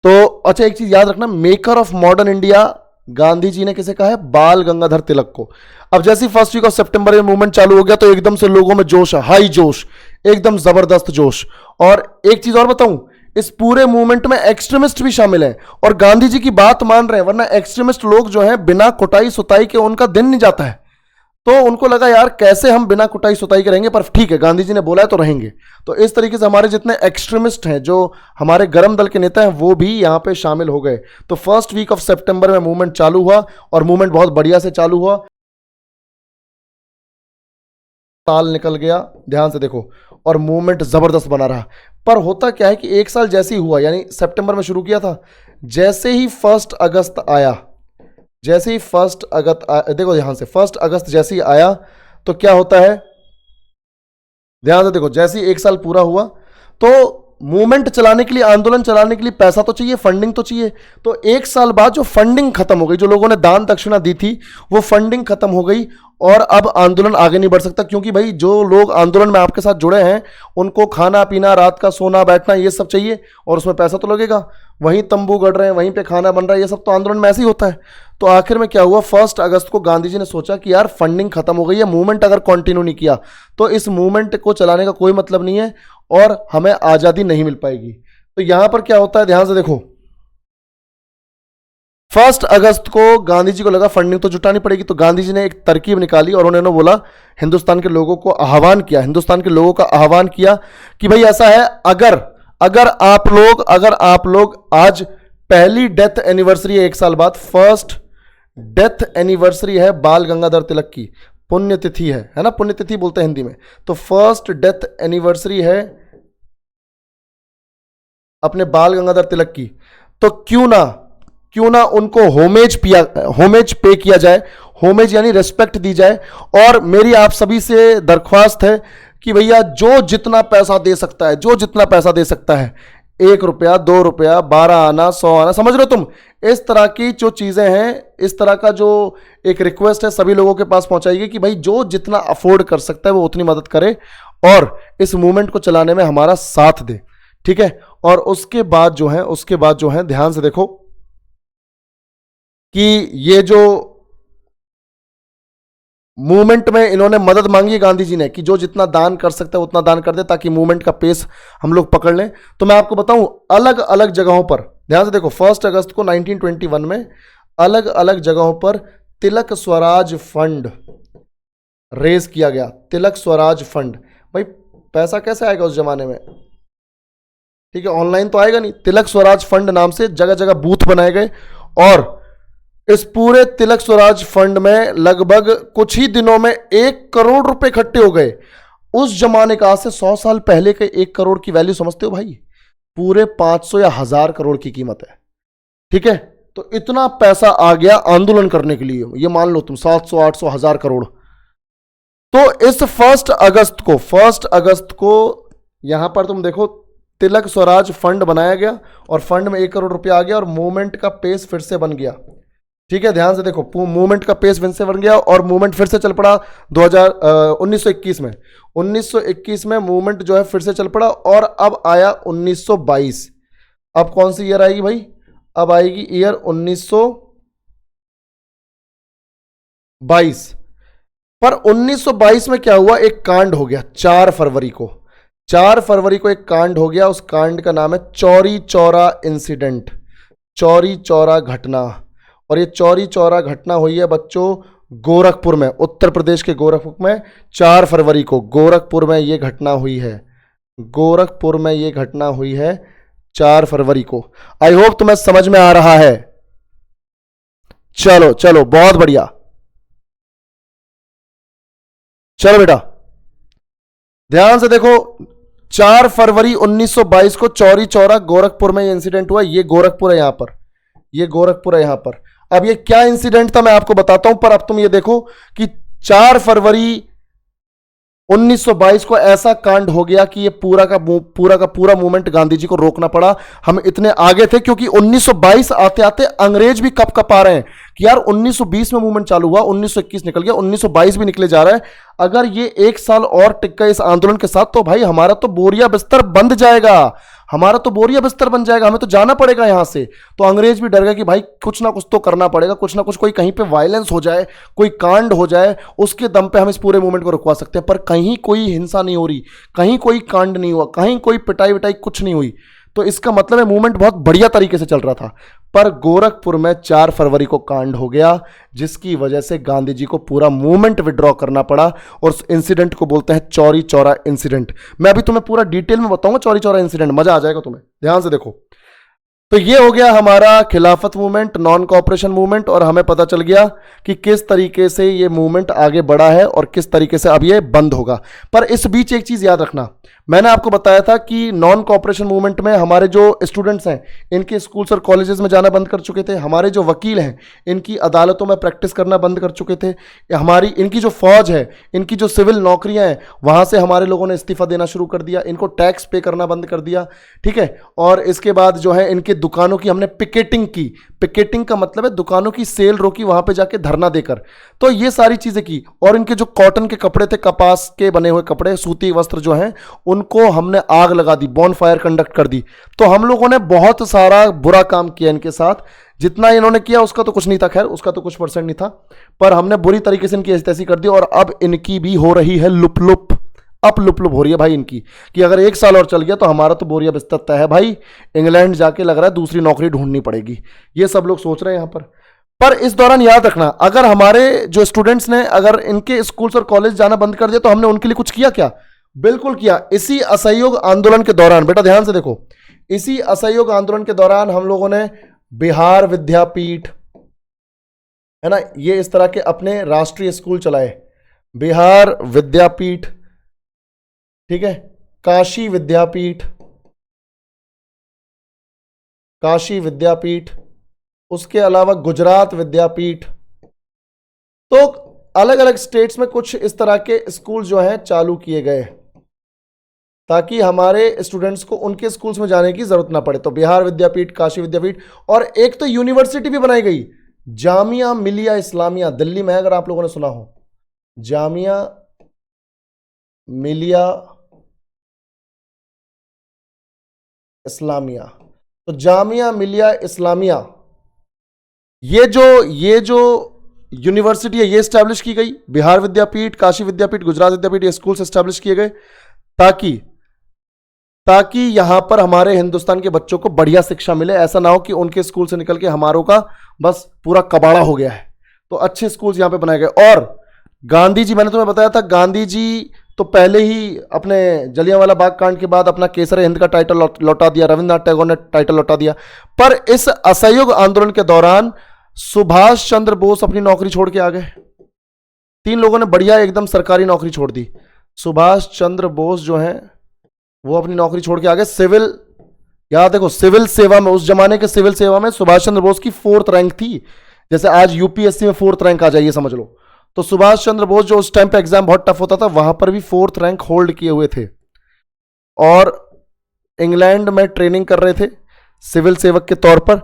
तो अच्छा एक चीज याद रखना, maker of modern India Gandhi ji ने किसे कहा है? बाल गंगाधर तिलक को। अब जैसे ही फर्स्ट वीक ऑफ सितंबर में मूवमेंट चालू हो गया तो एकदम से लोगों में जोश, हाई जोश, एकदम जबरदस्त जोश। और एक चीज और बताऊं, इस पूरे मूवमेंट में एक्सट्रीमिस्ट भी शामिल हैं और गांधी जी की बात मान रहे हैं, वरना एक्सट्रीमिस्ट लोग जो हैं बिना कुटाई सुताई के उनका दिन नहीं जाता है। तो उनको लगा यार कैसे हम बिना कुटाई सुताई के रहेंगे, पर ठीक है गांधी जी ने बोला है तो रहेंगे। तो इस तरीके से हमारे जितने एक्सट्रीमिस्ट हैं, जो हमारे गर्म दल के नेता हैं, वो भी यहां पे शामिल हो गए। तो फर्स्ट वीक ऑफ सितंबर में मूवमेंट चालू हुआ और मूवमेंट बहुत बढ़िया से चालू हुआ। साल निकल गया, ध्यान से देखो, और मूवमेंट जबरदस्त बना रहा। पर होता क्या है कि 1 साल जैसे ही हुआ, यानी सितंबर में शुरू किया था, जैसे ही 1 अगस्त आया, जैसे ही 1 अगस्त देखो ध्यान से, 1 अगस्त जैसे ही आया तो क्या होता है, ध्यान से देखो, जैसे ही 1 साल पूरा हुआ तो मूवमेंट चलाने के लिए, आंदोलन चलाने के लिए पैसा तो चाहिए, फंडिंग तो चाहिए। तो 1 साल बाद जो फंडिंग खत्म हो गई, जो लोगों ने दान दक्षिणा दी थी वो फंडिंग खत्म हो गई और अब आंदोलन आगे नहीं बढ़ सकता, क्योंकि भाई जो लोग आंदोलन में आपके साथ जुड़े हैं उनको खाना पीना, रात का सोना बैठना, ये सब चाहिए और उसमें पैसा तो लगेगा। वहीं तंबू गड़ रहे हैं, वहीं पे खाना बन रहा है, ये सब तो आंदोलन में ऐसे ही होता है। तो आखिर में क्या हुआ, 1 अगस्त को गांधी जी ने सोचा कि यार फंडिंग खत्म हो गई है, मूवमेंट अगर कंटिन्यू नहीं किया तो इस मूवमेंट को चलाने का कोई मतलब नहीं है और हमें आजादी नहीं मिल पाएगी। तो यहां पर क्या होता है, ध्यान से देखो, 1 अगस्त को गांधी जी को लगा फंडिंग तो जुटानी पड़ेगी, तो गांधी जी ने एक तरकीब निकाली और उन्होंने बोला, हिंदुस्तान के लोगों को आह्वान किया, हिंदुस्तान के लोगों का आह्वान किया कि भाई ऐसा है, अगर अगर आप लोग आज पहली डेथ एनिवर्सरी है 1 साल बाद, फर्स्ट डेथ एनिवर्सरी है बाल गंगाधर तिलक की, पुण्यतिथि है ना, पुण्यतिथि बोलते हैं हिंदी में, तो फर्स्ट डेथ एनिवर्सरी है अपने बाल गंगाधर तिलक की, तो क्यों ना उनको होमेज पे किया जाए, होमेज यानी रिस्पेक्ट दी जाए। और मेरी आप सभी से दरख्वास्त है कि भैया जो जितना पैसा दे सकता है, जो जितना पैसा दे सकता है, 1 रुपया, 2 रुपया, 12 आना, 100 आना, समझ रहे हो तुम, इस तरह की जो चीजें हैं, इस तरह का जो एक रिक्वेस्ट है सभी लोगों के पास पहुंचाइए कि भाई जो जितना अफोर्ड कर सकता है वो उतनी मदद करे और इस मूवमेंट को चलाने में हमारा साथ दे, ठीक है। और उसके बाद जो है ध्यान से देखो कि ये जो मूवमेंट में इन्होंने मदद मांगी गांधी जी ने कि जो जितना दान कर सकता है उतना दान कर दे ताकि मूवमेंट का पेस हम लोग पकड़ लें। तो मैं आपको बताऊं, अलग अलग जगहों पर, ध्यान से देखो, 1 अगस्त को 1921 में अलग अलग जगहों पर तिलक स्वराज फंड रेज किया गया। तिलक स्वराज फंड, भाई पैसा कैसे आएगा उस जमाने में, ठीक है, ऑनलाइन तो आएगा नहीं। तिलक स्वराज फंड नाम से जगह जगह बूथ बनाए गए और इस पूरे तिलक स्वराज फंड में लगभग कुछ ही दिनों में 1 करोड़ रुपए इकट्ठे हो गए। उस जमाने का, आज से 100 साल पहले के 1 करोड़ की वैल्यू समझते हो भाई, पूरे 500 या 1000 करोड़ की कीमत है, ठीक है। तो इतना पैसा आ गया आंदोलन करने के लिए, ये मान लो तुम 700, 800, 1000 करोड़। तो इस 1 अगस्त को यहां पर तुम देखो, तिलक स्वराज फंड बनाया गया और फंड में 1 करोड़ रुपया आ गया और मूवमेंट का पेस फिर से बन गया, ठीक है। ध्यान से देखो, मूवमेंट का पेस फिर से बन गया और मूवमेंट फिर से चल पड़ा 1921 में। 1921 में मूवमेंट जो है फिर से चल पड़ा और अब आया 1922। अब कौन सी ईयर आएगी भाई, अब आएगी ईयर 1922। पर 1922 में क्या हुआ, एक कांड हो गया 4 फरवरी को। 4 फरवरी को एक कांड हो गया, उस कांड का नाम है चौरी चौरा इंसिडेंट, चौरी चौरा घटना। और ये चौरी चौरा घटना हुई है बच्चों गोरखपुर में, उत्तर प्रदेश के गोरखपुर में 4 फरवरी को गोरखपुर में ये घटना हुई है। गोरखपुर में ये घटना हुई है 4 फरवरी को। आई होप तुम्हें समझ में आ रहा है। चलो चलो, बहुत बढ़िया, चलो बेटा ध्यान से देखो, 4 फरवरी 1922 को चौरी चौरा गोरखपुर में ये इंसिडेंट हुआ। ये गोरखपुर है, यहां पर ये गोरखपुर है यहां पर। अब ये क्या इंसिडेंट था मैं आपको बताता हूं, पर अब तुम ये देखो कि 4 फरवरी 1922 को ऐसा कांड हो गया कि ये पूरा का पूरा मूवमेंट गांधी जी को रोकना पड़ा। हम इतने आगे थे क्योंकि 1922 आते आते अंग्रेज भी कप कप आ रहे हैं कि यार 1920 में मूवमेंट चालू हुआ, 1921 निकल गया, 1922 भी निकले जा रहा है। अगर ये 1 साल और टिक गए इस आंदोलन के साथ तो भाई हमारा तो बोरिया बिस्तर बंद जाएगा, हमारा तो बोरिया बिस्तर बन जाएगा, हमें तो जाना पड़ेगा यहां से। तो अंग्रेज भी डर गए कि भाई कुछ ना कुछ तो करना पड़ेगा, कुछ ना कुछ, कोई कहीं पे वायलेंस हो जाए, कोई कांड हो जाए, उसके दम पे हम इस पूरे मूवमेंट को रुकवा सकते हैं। पर कहीं कोई हिंसा नहीं हो रही, कहीं कोई कांड नहीं हुआ, कहीं कोई पिटाई विटाई कुछ नहीं हुई। तो इसका मतलब है मूवमेंट बहुत बढ़िया तरीके से चल रहा था। पर गोरखपुर में 4 फरवरी को कांड हो गया जिसकी वजह से गांधी जी को पूरा मूवमेंट विड्रॉ करना पड़ा और उस इंसिडेंट को बोलते हैं चौरी चौरा इंसिडेंट। मैं अभी तुम्हें पूरा डिटेल में बताऊंगा चौरी चौरा इंसिडेंट, मजा आ जाएगा तुम्हें। ध्यान से देखो, तो ये हो गया हमारा खिलाफत मूवमेंट, नॉन कॉपरेशन मूवमेंट, और हमें पता चल गया कि किस तरीके से ये मूवमेंट आगे बढ़ा है और किस तरीके से अब ये बंद होगा। पर इस बीच एक चीज याद रखना, मैंने आपको बताया था कि नॉन कॉपरेशन मूवमेंट में हमारे जो स्टूडेंट्स हैं इनके स्कूल्स और कॉलेजेस में जाना बंद कर चुके थे, हमारे जो वकील हैं इनकी अदालतों में प्रैक्टिस करना बंद कर चुके थे, हमारी इनकी जो फौज है, इनकी जो सिविल नौकरियां हैं वहां से हमारे लोगों ने इस्तीफा देना शुरू कर दिया, इनको टैक्स पे करना बंद कर दिया, ठीक है। और इसके बाद जो है इनके दुकानों की हमने पिकेटिंग की। पिकेटिंग का मतलब है दुकानों की सेल रोकी वहां पे जाके धरना देकर। तो ये सारी चीजें की, और इनके जो कॉटन के कपड़े थे, कपास के बने हुए कपड़े, सूती वस्त्र जो हैं उनको हमने आग लगा दी, बॉन फायर कंडक्ट कर दी। तो हम लोगों ने बहुत सारा बुरा काम किया इनके साथ। जितना इन्होंने किया उसका तो कुछ नहीं था, खैर उसका तो कुछ परसेंट नहीं था, पर हमने बुरी तरीके से इनकी ऐसी तैसी कर दी। और अब इनकी भी हो रही है लुप लुप, अब लुप लुप हो रही है भाई इनकी, कि अगर 1 साल और चल गया तो हमारा तो बोरिया बिस्तर तय है भाई, इंग्लैंड जाके लग रहा है दूसरी नौकरी ढूंढनी पड़ेगी, ये सब लोग सोच रहे हैं यहां पर। पर इस दौरान याद रखना, अगर हमारे जो स्टूडेंट्स ने अगर इनके स्कूल्स और कॉलेज जाना बंद कर दिया तो हमने उनके लिए कुछ किया क्या? बिल्कुल किया। इसी असहयोग आंदोलन के दौरान, बेटा ध्यान से देखो, इसी असहयोग आंदोलन के दौरान हम लोगों ने बिहार विद्यापीठ, है ना, ये इस तरह के अपने राष्ट्रीय स्कूल चलाए, बिहार विद्यापीठ, ठीक है, काशी विद्यापीठ, काशी विद्यापीठ, उसके अलावा गुजरात विद्यापीठ। तो अलग अलग स्टेट्स में कुछ इस तरह के स्कूल जो हैं चालू किए गए ताकि हमारे स्टूडेंट्स को उनके स्कूल्स में जाने की जरूरत ना पड़े। तो बिहार विद्यापीठ, काशी विद्यापीठ, और एक तो यूनिवर्सिटी भी बनाई गई, जामिया मिलिया इस्लामिया, दिल्ली में, अगर आप लोगों ने सुना हो, जामिया मिलिया इस्लामिया। तो जामिया मिलिया इस्लामिया, ये जो यूनिवर्सिटी है ये स्टैब्लिश की गई, बिहार विद्यापीठ, काशी विद्यापीठ, गुजरात विद्यापीठ, ये स्कूल्स स्टैब्लिश किए गए ताकि ताकि यहां पर हमारे हिंदुस्तान के बच्चों को बढ़िया शिक्षा मिले। ऐसा ना हो कि उनके स्कूल से निकल के हमारों का बस पूरा कबाड़ा हो गया है। तो अच्छे स्कूल्स यहां पे बनाए गए। और गांधी जी, मैंने तुम्हें बताया था, गांधी जी तो पहले ही अपने जलियांवाला बाग कांड के बाद अपना केसर हिंद का टाइटल लौटा दिया, रविंद्रनाथ टैगोर ने टाइटल लौटा दिया। पर इस असहयोग आंदोलन के दौरान सुभाष चंद्र बोस अपनी नौकरी छोड़ के आ गए। 3 लोगों ने बढ़िया एकदम सरकारी नौकरी छोड़ दी। सुभाष चंद्र बोस जो हैं वो अपनी नौकरी छोड़ के आ गए। सिविल, याद देखो, सिविल सेवा में, उस जमाने के सिविल सेवा में सुभाष चंद्र बोस की 4th रैंक थी, जैसे आज यूपीएससी में 4th रैंक आ जाइए, समझ लो। तो सुभाष चंद्र बोस जो उस टाइम पे एग्जाम बहुत टफ होता था, वहां पर भी 4th रैंक होल्ड किए हुए थे, और इंग्लैंड में ट्रेनिंग कर रहे थे सिविल सेवक के तौर पर।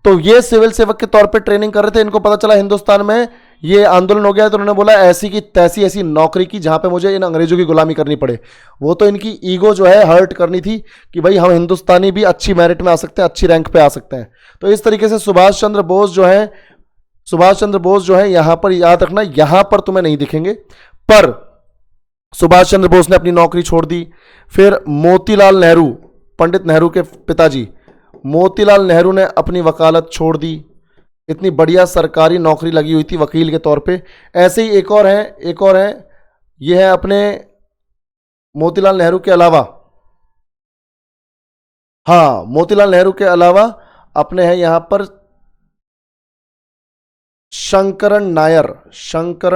तो ये सिविल सेवक के तौर पर ट्रेनिंग कर रहे थे, इनको पता चला हिंदुस्तान में ये आंदोलन हो गया है, तो उन्होंने बोला ऐसी की तैसी ऐसी नौकरी की जहां पे मुझे इन अंग्रेजों की गुलामी करनी पड़े। वो तो इनकी ईगो जो है हर्ट करनी थी कि भाई हम हिंदुस्तानी भी अच्छी मेरिट में आ सकते हैं, अच्छी रैंक पे आ सकते हैं। तो इस तरीके से सुभाष चंद्र बोस जो है यहां पर, याद रखना, यहां पर तुम्हें नहीं दिखेंगे, पर सुभाष चंद्र बोस ने अपनी नौकरी छोड़ दी। फिर मोतीलाल नेहरू, पंडित नेहरू के पिताजी मोतीलाल नेहरू ने अपनी वकालत छोड़ दी। इतनी बढ़िया सरकारी नौकरी लगी हुई थी वकील के तौर पे। ऐसे ही एक और है, ये है अपने मोतीलाल नेहरू के अलावा, हाँ, मोतीलाल नेहरू के अलावा अपने हैं यहां पर शंकरन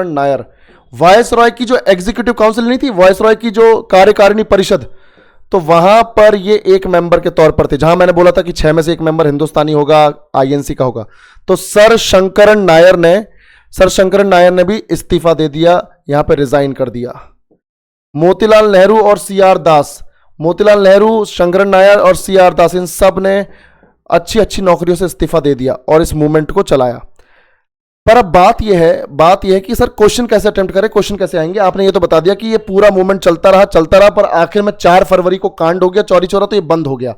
नायर। वायस रॉय की जो एग्जीक्यूटिव काउंसिल नहीं थी, वायस रॉय की जो कार्यकारिणी परिषद, तो वहां पर ये एक मेंबर के तौर पर थे, जहां मैंने बोला था कि 6 में से एक मेंबर हिंदुस्तानी होगा, आईएनसी का होगा। तो सर शंकरन नायर ने भी इस्तीफा दे दिया, यहां पे रिजाइन कर दिया। मोतीलाल नेहरू और सीआर दास, मोतीलाल नेहरू, शंकरन नायर और सीआर दास, इन सब ने अच्छी अच्छी नौकरियों से इस्तीफा दे दिया और इस मूवमेंट को चलाया। पर अब बात यह है कि सर क्वेश्चन कैसे अटेम्प्ट करें, क्वेश्चन कैसे आएंगे। आपने ये तो बता दिया कि ये पूरा मूवमेंट चलता रहा, पर आखिर में 4 फरवरी को कांड हो गया चौरी चौरा, तो ये बंद हो गया।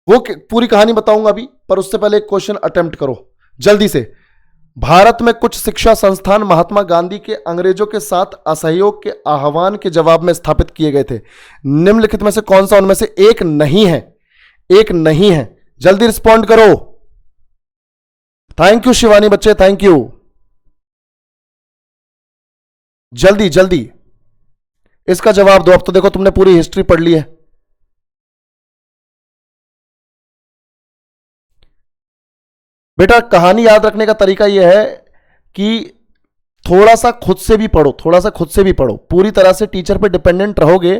वो पूरी कहानी बताऊंगा अभी, पर उससे पहले एक क्वेश्चन अटेम्प्ट करो जल्दी से। भारत में कुछ शिक्षा संस्थान महात्मा गांधी के अंग्रेजों के साथ असहयोग के आह्वान के जवाब में स्थापित किए गए थे। निम्नलिखित में से कौन सा उनमें से एक नहीं है? जल्दी रिस्पॉन्ड करो। थैंक यू शिवानी बच्चे, थैंक यू। जल्दी इसका जवाब दो। अब तो देखो तुमने पूरी हिस्ट्री पढ़ ली है। बेटा कहानी याद रखने का तरीका यह है कि थोड़ा सा खुद से भी पढ़ो, थोड़ा सा खुद से भी पढ़ो। पूरी तरह से टीचर पे डिपेंडेंट रहोगे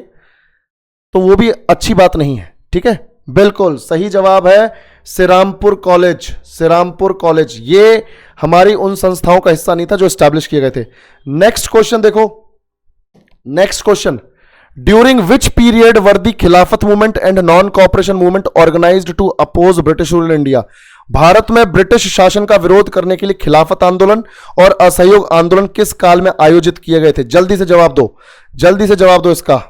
तो वो भी अच्छी बात नहीं है, ठीक है। बिल्कुल सही जवाब है श्रीरामपुर कॉलेज। श्रीरामपुर कॉलेज ये हमारी उन संस्थाओं का हिस्सा नहीं था जो एस्टैब्लिश किए गए थे। नेक्स्ट क्वेश्चन देखो, next question, during which period were the Khilafat movement and non cooperation movement organized to oppose British rule in India? Bharat में ब्रिटिश शासन का विरोध करने के लिए खिलाफत आंदोलन और असहयोग आंदोलन किस काल में आयोजित किए गए थे? जल्दी से जवाब दो, जल्दी से जवाब दो इसका।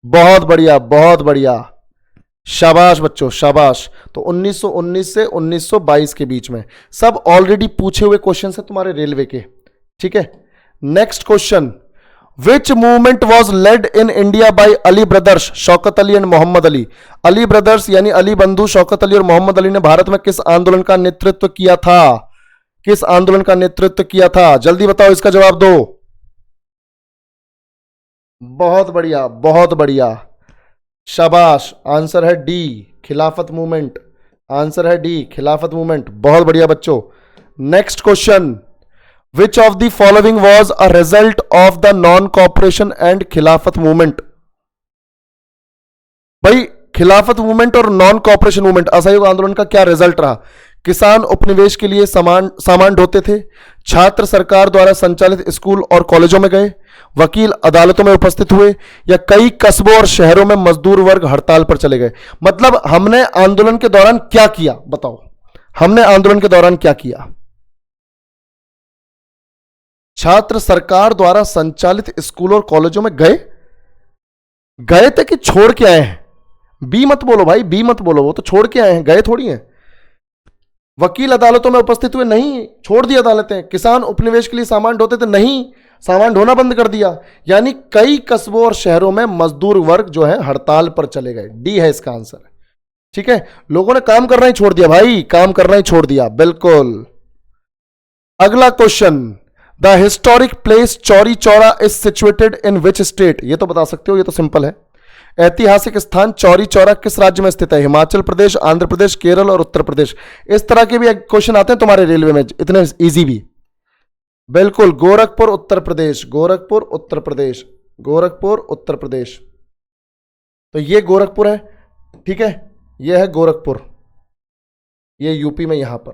बहुत बढ़िया, बहुत बढ़िया, शाबाश बच्चों, शाबाश। तो 1919 से 1922 के बीच में। सब ऑलरेडी पूछे हुए क्वेश्चन है तुम्हारे रेलवे के, ठीक है। Next question, which movement was led in India by Ali brothers Shaukat Ali and Mohammad Ali? Ali brothers यानी अली बंधु शौकत अली और मोहम्मद अली ने भारत में किस आंदोलन का नेतृत्व किया था? किस आंदोलन का नेतृत्व किया था? जल्दी बताओ, इसका जवाब दो। बहुत बढ़िया, बहुत बढ़िया, शाबाश। आंसर है डी, खिलाफत मूवमेंट। आंसर है डी, खिलाफत मूवमेंट। बहुत बढ़िया बच्चों। Next question, which of the following was a result of the non cooperation and खिलाफत मूवमेंट? भाई खिलाफत मूवमेंट और नॉन कॉपरेशन मूवमेंट, असहयोग आंदोलन का क्या रिजल्ट रहा? किसान उपनिवेश के लिए सामान ढोते थे, छात्र सरकार द्वारा संचालित स्कूल और कॉलेजों में गए, वकील अदालतों में उपस्थित हुए, या कई कस्बों और शहरों में मजदूर वर्ग हड़ताल पर चले गए? मतलब हमने आंदोलन के दौरान क्या किया, बताओ, हमने आंदोलन के दौरान क्या किया? छात्र सरकार द्वारा संचालित स्कूल और कॉलेजों में गए, गए थे कि छोड़ के आए हैं? बी मत बोलो भाई, बी मत बोलो, वो तो छोड़ के आए हैं, गए थोड़ी हैं। वकील अदालतों में उपस्थित हुए, नहीं, छोड़ दी अदालतें। किसान उपनिवेश के लिए सामान ढोते थे, नहीं, सामान ढोना बंद कर दिया। यानी कई कस्बों और शहरों में मजदूर वर्ग जो है हड़ताल पर चले गए। डी है इसका आंसर, ठीक है। लोगों ने काम करना ही छोड़ दिया भाई, काम करना ही छोड़ दिया, बिल्कुल। अगला question, the historic place Chauri Chaura is situated in which state? ये तो बता सकते हो, ये तो सिंपल है। ऐतिहासिक स्थान चौरी चौरा किस राज्य में स्थित है? हिमाचल प्रदेश, आंध्र प्रदेश, केरल और उत्तर प्रदेश। इस तरह के भी क्वेश्चन आते हैं तुम्हारे रेलवे में, इतने इजी भी। बिल्कुल, गोरखपुर उत्तर प्रदेश, गोरखपुर उत्तर प्रदेश, गोरखपुर उत्तर प्रदेश। तो ये गोरखपुर है, ठीक है, ये है गोरखपुर, ये यूपी में यहां पर,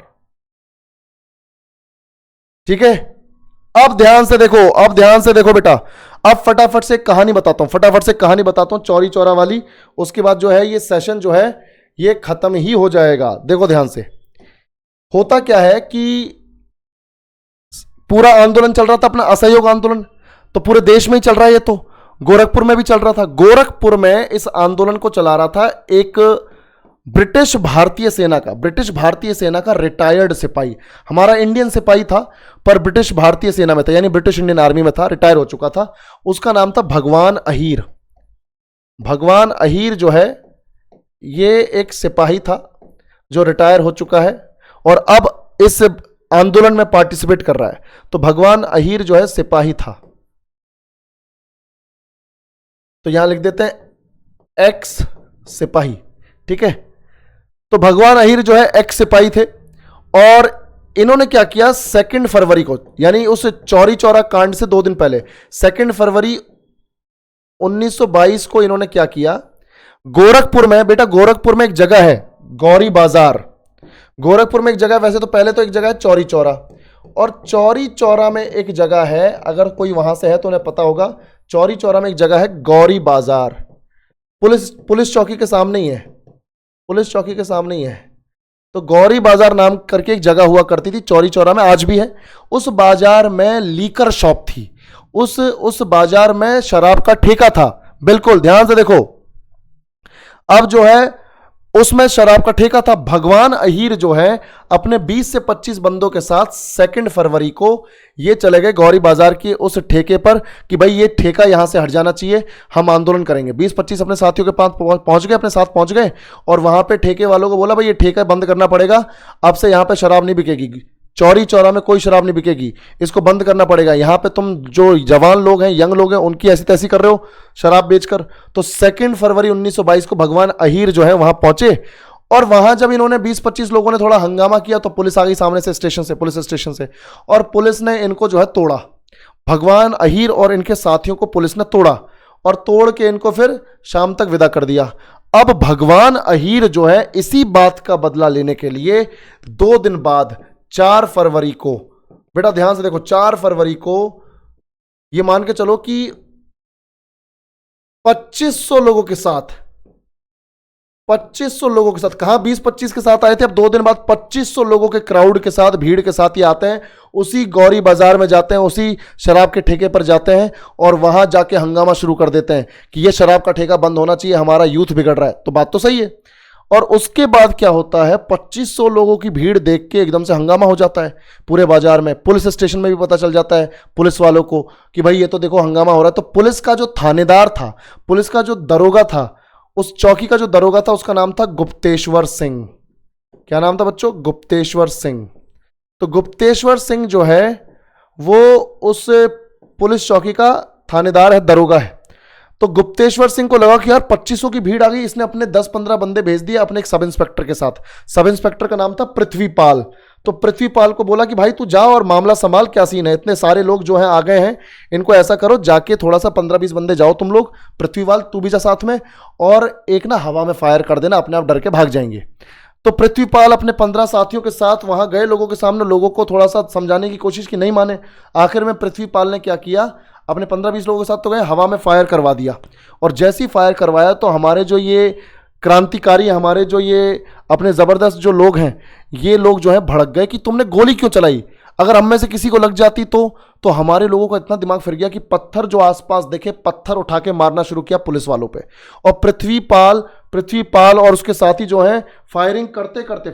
ठीक है। अब ध्यान से देखो, अब ध्यान से देखो बेटा, अब फटाफट से कहानी बताता हूं, फटाफट से कहानी बताता हूं चौरी चौरा वाली। उसके बाद जो है ये सेशन जो है ये खत्म ही हो जाएगा। देखो ध्यान से, होता क्या है कि पूरा आंदोलन चल रहा था अपना असहयोग आंदोलन, तो पूरे देश में ही चल रहा है, ये तो गोरखपुर में भी चल रहा था। गोरखपुर में इस आंदोलन को चला रहा था एक ब्रिटिश भारतीय सेना का, ब्रिटिश भारतीय सेना का रिटायर्ड सिपाही। हमारा इंडियन सिपाही था पर ब्रिटिश भारतीय सेना में था, यानी ब्रिटिश इंडियन आर्मी में था, रिटायर हो चुका था। उसका नाम था भगवान अहीर। भगवान अहीर जो है ये एक सिपाही था जो रिटायर हो चुका है और अब इस आंदोलन में पार्टिसिपेट कर रहा है। तो भगवान अहीर जो है सिपाही था, तो यहां लिख देते हैं एक्स सिपाही, ठीक है। तो भगवान अहीर जो है एक्स सिपाही थे और इन्होंने क्या किया, 2 फरवरी को, यानी उस चौरी चौरा कांड से 2 दिन पहले 2 फरवरी 1922 को इन्होंने क्या किया, गोरखपुर में, बेटा गोरखपुर में एक जगह है गौरी बाजार, गोरखपुर में एक जगह, वैसे तो पहले तो एक जगह है चौरी चौरा, और चौरी चौरा में एक जगह है, अगर कोई वहां से है तो उन्हें पता होगा, चौरी चौरा में एक जगह है गौरी बाजार। पुलिस चौकी के सामने ही है, पुलिस चौकी के सामने ही है। तो गौरी बाजार नाम करके एक जगह हुआ करती थी चौरी चौरा में, आज भी है। उस बाजार में लीकर शॉप थी, उस बाजार में शराब का ठेका था। बिल्कुल ध्यान से देखो, अब जो है उसमें शराब का ठेका था। भगवान अहीर जो है अपने 20 से 25 बंदों के साथ 2 फरवरी को ये चले गए गौरी बाजार के उस ठेके पर कि भाई ये ठेका यहां से हट जाना चाहिए, हम आंदोलन करेंगे। 20-25 अपने साथियों के पास पहुंच गए, अपने साथ पहुंच गए और वहां पे ठेके वालों को बोला भाई ये ठेका बंद करना पड़ेगा, अब से यहां पे शराब नहीं बिकेगी, चौरी चौरा में कोई शराब नहीं बिकेगी, इसको बंद करना पड़ेगा। यहां पे तुम जो जवान लोग हैं, यंग लोग हैं, उनकी ऐसी तैसी कर रहे हो शराब बेचकर। तो 2 फरवरी 1922 को भगवान अहीर जो है वहां पहुंचे और वहां जब इन्होंने 20-25 लोगों ने थोड़ा हंगामा किया तो पुलिस आ गई सामने से, स्टेशन से, पुलिस स्टेशन से, और पुलिस ने इनको जो है तोड़ा। भगवान अहीर और इनके साथियों को पुलिस ने तोड़ा और तोड़ के इनको फिर शाम तक विदा कर दिया। अब भगवान अहीर जो है इसी बात का बदला लेने के लिए 2 दिन बाद 4 फरवरी को, बेटा ध्यान से देखो, 4 फरवरी को ये मान के चलो कि 2500 लोगों के साथ, 2500 लोगों के साथ, कहां 20-25 के साथ आए थे, अब 2 दिन बाद 2500 लोगों के क्राउड के साथ, भीड़ के साथ ही आते हैं, उसी गौरी बाजार में जाते हैं, उसी शराब के ठेके पर जाते हैं और वहां जाके हंगामा शुरू कर देते हैं कि ये शराब का ठेका बंद होना चाहिए, हमारा यूथ बिगड़ रहा है। तो बात तो सही है। और उसके बाद क्या होता है, 2500 लोगों की भीड़ देख के एकदम से हंगामा हो जाता है पूरे बाजार में। पुलिस स्टेशन में भी पता चल जाता है पुलिस वालों को कि भाई ये तो देखो हंगामा हो रहा है। तो पुलिस का जो थानेदार था, पुलिस का जो दरोगा था, उस चौकी का जो दरोगा था उसका नाम था गुप्तेश्वर सिंह। क्या नाम था बच्चों? गुप्तेश्वर सिंह। तो गुप्तेश्वर सिंह जो है वो उस पुलिस चौकी का थानेदार है, दरोगा है। तो गुप्तेश्वर सिंह को लगा कि यार 2500 की भीड़ आ गई, इसने अपने 10-15 बंदे भेज दिए अपने एक सब इंस्पेक्टर के साथ। सब इंस्पेक्टर का नाम था पृथ्वीपाल। तो पृथ्वीपाल को बोला कि भाई तू जा और मामला संभाल, क्या सीन है, इतने सारे लोग जो हैं आ गए हैं, इनको ऐसा करो जाके थोड़ा सा 15-20 बंदे जाओ तुम लोग, पृथ्वीपाल तू भी जा साथ में, और एक ना हवा में फायर कर देना, अपने आप डर के भाग जाएंगे। तो पृथ्वीपाल अपने 15 साथियों के साथ वहां गए, लोगों के सामने लोगों को थोड़ा सा समझाने की कोशिश की, नहीं माने। आखिर में पृथ्वीपाल ने क्या किया, अपने 15-20 लोगों के साथ तो गए, हवा में फायर करवा दिया। और जैसे ही फायर करवाया तो हमारे जो ये क्रांतिकारी, हमारे जो ये अपने जबरदस्त जो लोग हैं, ये लोग जो है भड़क गए कि तुमने गोली क्यों चलाई, अगर हम में से किसी को लग जाती तो हमारे लोगों का इतना दिमाग फिर गया कि पत्थर जो आसपास देखे, पत्थर उठा के मारना शुरू किया पुलिस वालों पे। और पृथ्वीपाल और उसके साथी जो हैं फायरिंग करते करते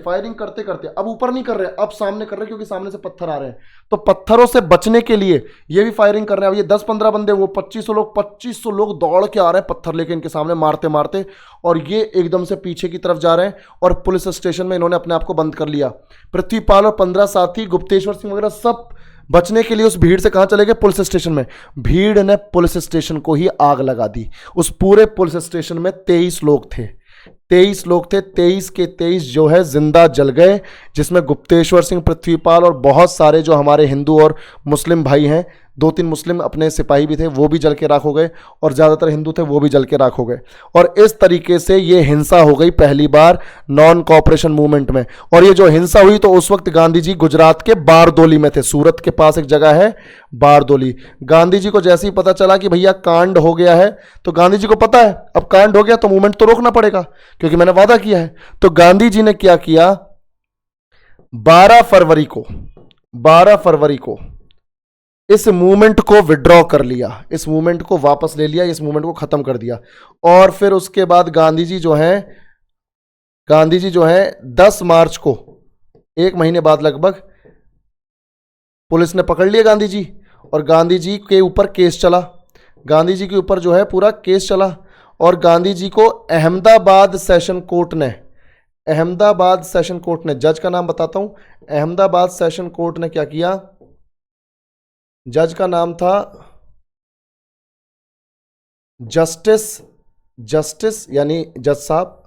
अब ऊपर नहीं कर रहे, अब सामने कर रहे, क्योंकि सामने से पत्थर आ रहे हैं। तो पत्थरों से बचने के लिए ये भी फायरिंग कर रहे हैं। अब ये 10-15 बंदे, वो 2500 लोग दौड़ के आ रहे हैं पत्थर लेके इनके सामने मारते मारते, और ये एकदम से पीछे की तरफ जा रहे हैं और पुलिस स्टेशन में इन्होंने अपने आप को बंद कर लिया। पृथ्वीपाल और 15 साथी, गुप्तेश्वर सिंह वगैरह सब बचने के लिए उस भीड़ से कहां चले गए? पुलिस स्टेशन में। भीड़ ने पुलिस स्टेशन को ही आग लगा दी। उस पूरे पुलिस स्टेशन में 23 लोग थे, 23 के 23 जो है जिंदा जल गए, जिसमें गुप्तेश्वर सिंह, पृथ्वीपाल और बहुत सारे जो हमारे हिंदू और मुस्लिम भाई हैं, 2-3 मुस्लिम अपने सिपाही भी थे, वो भी जल के राख हो गए, और ज़्यादातर हिंदू थे वो भी जल के राख हो गए। और इस तरीके से ये हिंसा हो गई पहली बार नॉन कोऑपरेशन मूवमेंट में। और ये जो हिंसा हुई तो उस वक्त गांधी जी गुजरात के बारदोली में थे, सूरत के पास एक जगह है बारदोली। गांधी जी को जैसे ही पता चला कि भैया कांड हो गया है, तो गांधी जी को पता है अब कांड हो गया तो मूवमेंट तो रोकना पड़ेगा, क्योंकि मैंने वादा किया है। तो गांधी जी ने क्या किया, 12 फरवरी को इस मूवमेंट को विड्रॉ कर लिया, इस मूवमेंट को वापस ले लिया, इस मूवमेंट को खत्म कर दिया। और फिर उसके बाद गांधी जी जो है 10 मार्च को, 1 महीने बाद लगभग, पुलिस ने पकड़ लिया गांधी जी, और गांधी जी के ऊपर केस चला, गांधी जी के ऊपर जो है पूरा केस चला। और गांधी जी को अहमदाबाद सेशन कोर्ट ने, जज का नाम बताता हूं, अहमदाबाद सेशन कोर्ट ने क्या किया, जज का नाम था जस्टिस यानी जज साहब,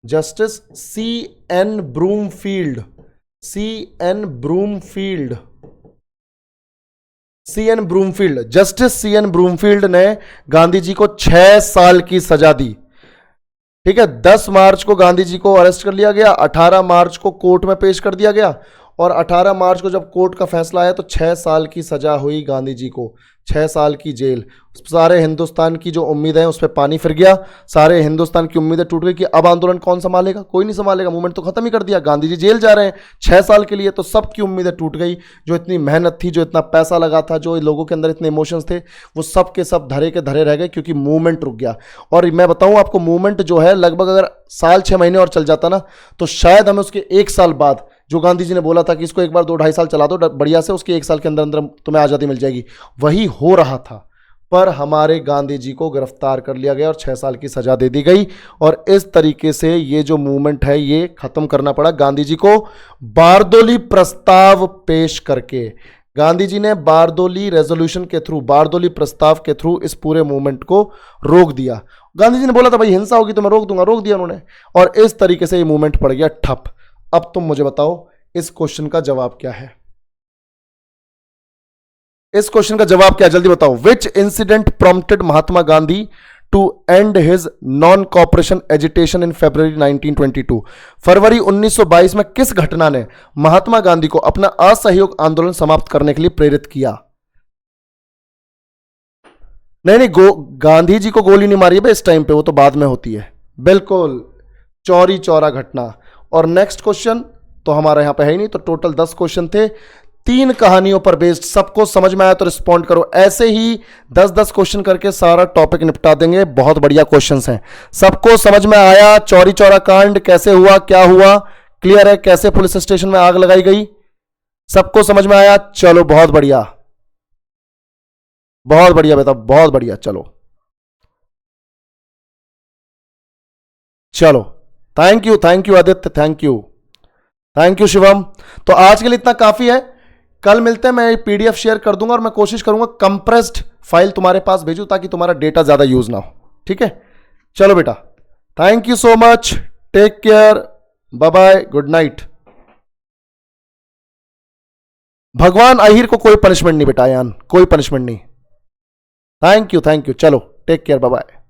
justice C.N. Broomfield, justice C.N. Broomfield ने गांधी जी को 6 साल की सजा दी। ठीक है, 10 मार्च को गांधी जी को अरेस्ट कर लिया गया, 18 मार्च को कोर्ट में पेश कर दिया गया, और 18 मार्च को जब कोर्ट का फैसला आया तो 6 साल की सजा हुई गांधी जी को, 6 साल की जेल। सारे हिंदुस्तान की जो उम्मीदें हैं उस पर पानी फिर गया, सारे हिंदुस्तान की उम्मीदें टूट गई कि अब आंदोलन कौन संभालेगा, कोई नहीं संभालेगा, मूवमेंट तो खत्म ही कर दिया, गांधी जी जेल जा रहे हैं 6 साल के लिए, तो सबकी उम्मीदें टूट गई। जो इतनी मेहनत थी, जो इतना पैसा लगा था, जो लोगों के अंदर इतने इमोशंस थे, वो सब के सब धरे के धरे रह गए, क्योंकि मूवमेंट रुक गया। और मैं बताऊं आपको, मूवमेंट जो है लगभग अगर साल 6 महीने और चल जाता ना, तो शायद हमें उसके 1 साल बाद, जो गांधी जी ने बोला था कि इसको एक बार 2-2.5 साल चला दो बढ़िया से, उसके 1 साल के अंदर अंदर तुम्हें आज़ादी मिल जाएगी, वही हो रहा था। पर हमारे गांधी जी को गिरफ्तार कर लिया गया और 6 साल की सजा दे दी गई, और इस तरीके से ये जो मूवमेंट है ये खत्म करना पड़ा गांधी जी को बारदोली प्रस्ताव पेश करके। गांधी जी ने बारदोली रेजोल्यूशन के थ्रू, बारदोली प्रस्ताव के थ्रू इस पूरे मूवमेंट को रोक दिया। गांधी जी ने बोला था भाई हिंसा होगी तो मैं रोक दूंगा, रोक दिया उन्होंने, और इस तरीके से ये मूवमेंट पड़ गया ठप। अब तुम मुझे बताओ इस क्वेश्चन का जवाब क्या है? इस क्वेश्चन का जवाब क्या है, जल्दी बताओ। Which incident prompted Mahatma Gandhi to end his non cooperation agitation in February 1922? फरवरी 1922 में किस घटना ने महात्मा गांधी को अपना असहयोग आंदोलन समाप्त करने के लिए प्रेरित किया? नहीं, गांधी जी को गोली नहीं मारी है इस टाइम पे, वो तो बाद में होती है। बिल्कुल, चौरी चौरा घटना। और नेक्स्ट क्वेश्चन तो हमारा यहां पे है ही नहीं, तो टोटल 10 क्वेश्चन थे, 3 कहानियों पर बेस्ड। सबको समझ में आया तो रिस्पॉन्ड करो। ऐसे ही 10-10 क्वेश्चन करके सारा टॉपिक निपटा देंगे। बहुत बढ़िया क्वेश्चंस हैं। सबको समझ में आया चौरी चौरा कांड कैसे हुआ, क्या हुआ, क्लियर है? कैसे पुलिस स्टेशन में आग लगाई गई, सबको समझ में आया? चलो बहुत बढ़िया, बहुत बढ़िया बेटा, बहुत बढ़िया। चलो चलो, thank you Aditya, thank you Shivam. तो आज के लिए इतना काफी है। कल मिलते हैं, मैं पीडीएफ शेयर कर दूंगा और मैं कोशिश करूंगा कंप्रेस्ड फाइल तुम्हारे पास भेजूं ताकि तुम्हारा डेटा ज्यादा यूज ना हो। ठीक है, चलो बेटा, thank you so much, take care, bye bye, good night. भगवान अहिर को कोई पनिशमेंट नहीं बेटा, यान कोई पनिशमेंट नहीं। थैंक यू, चलो टेक केयर, बाय बाय।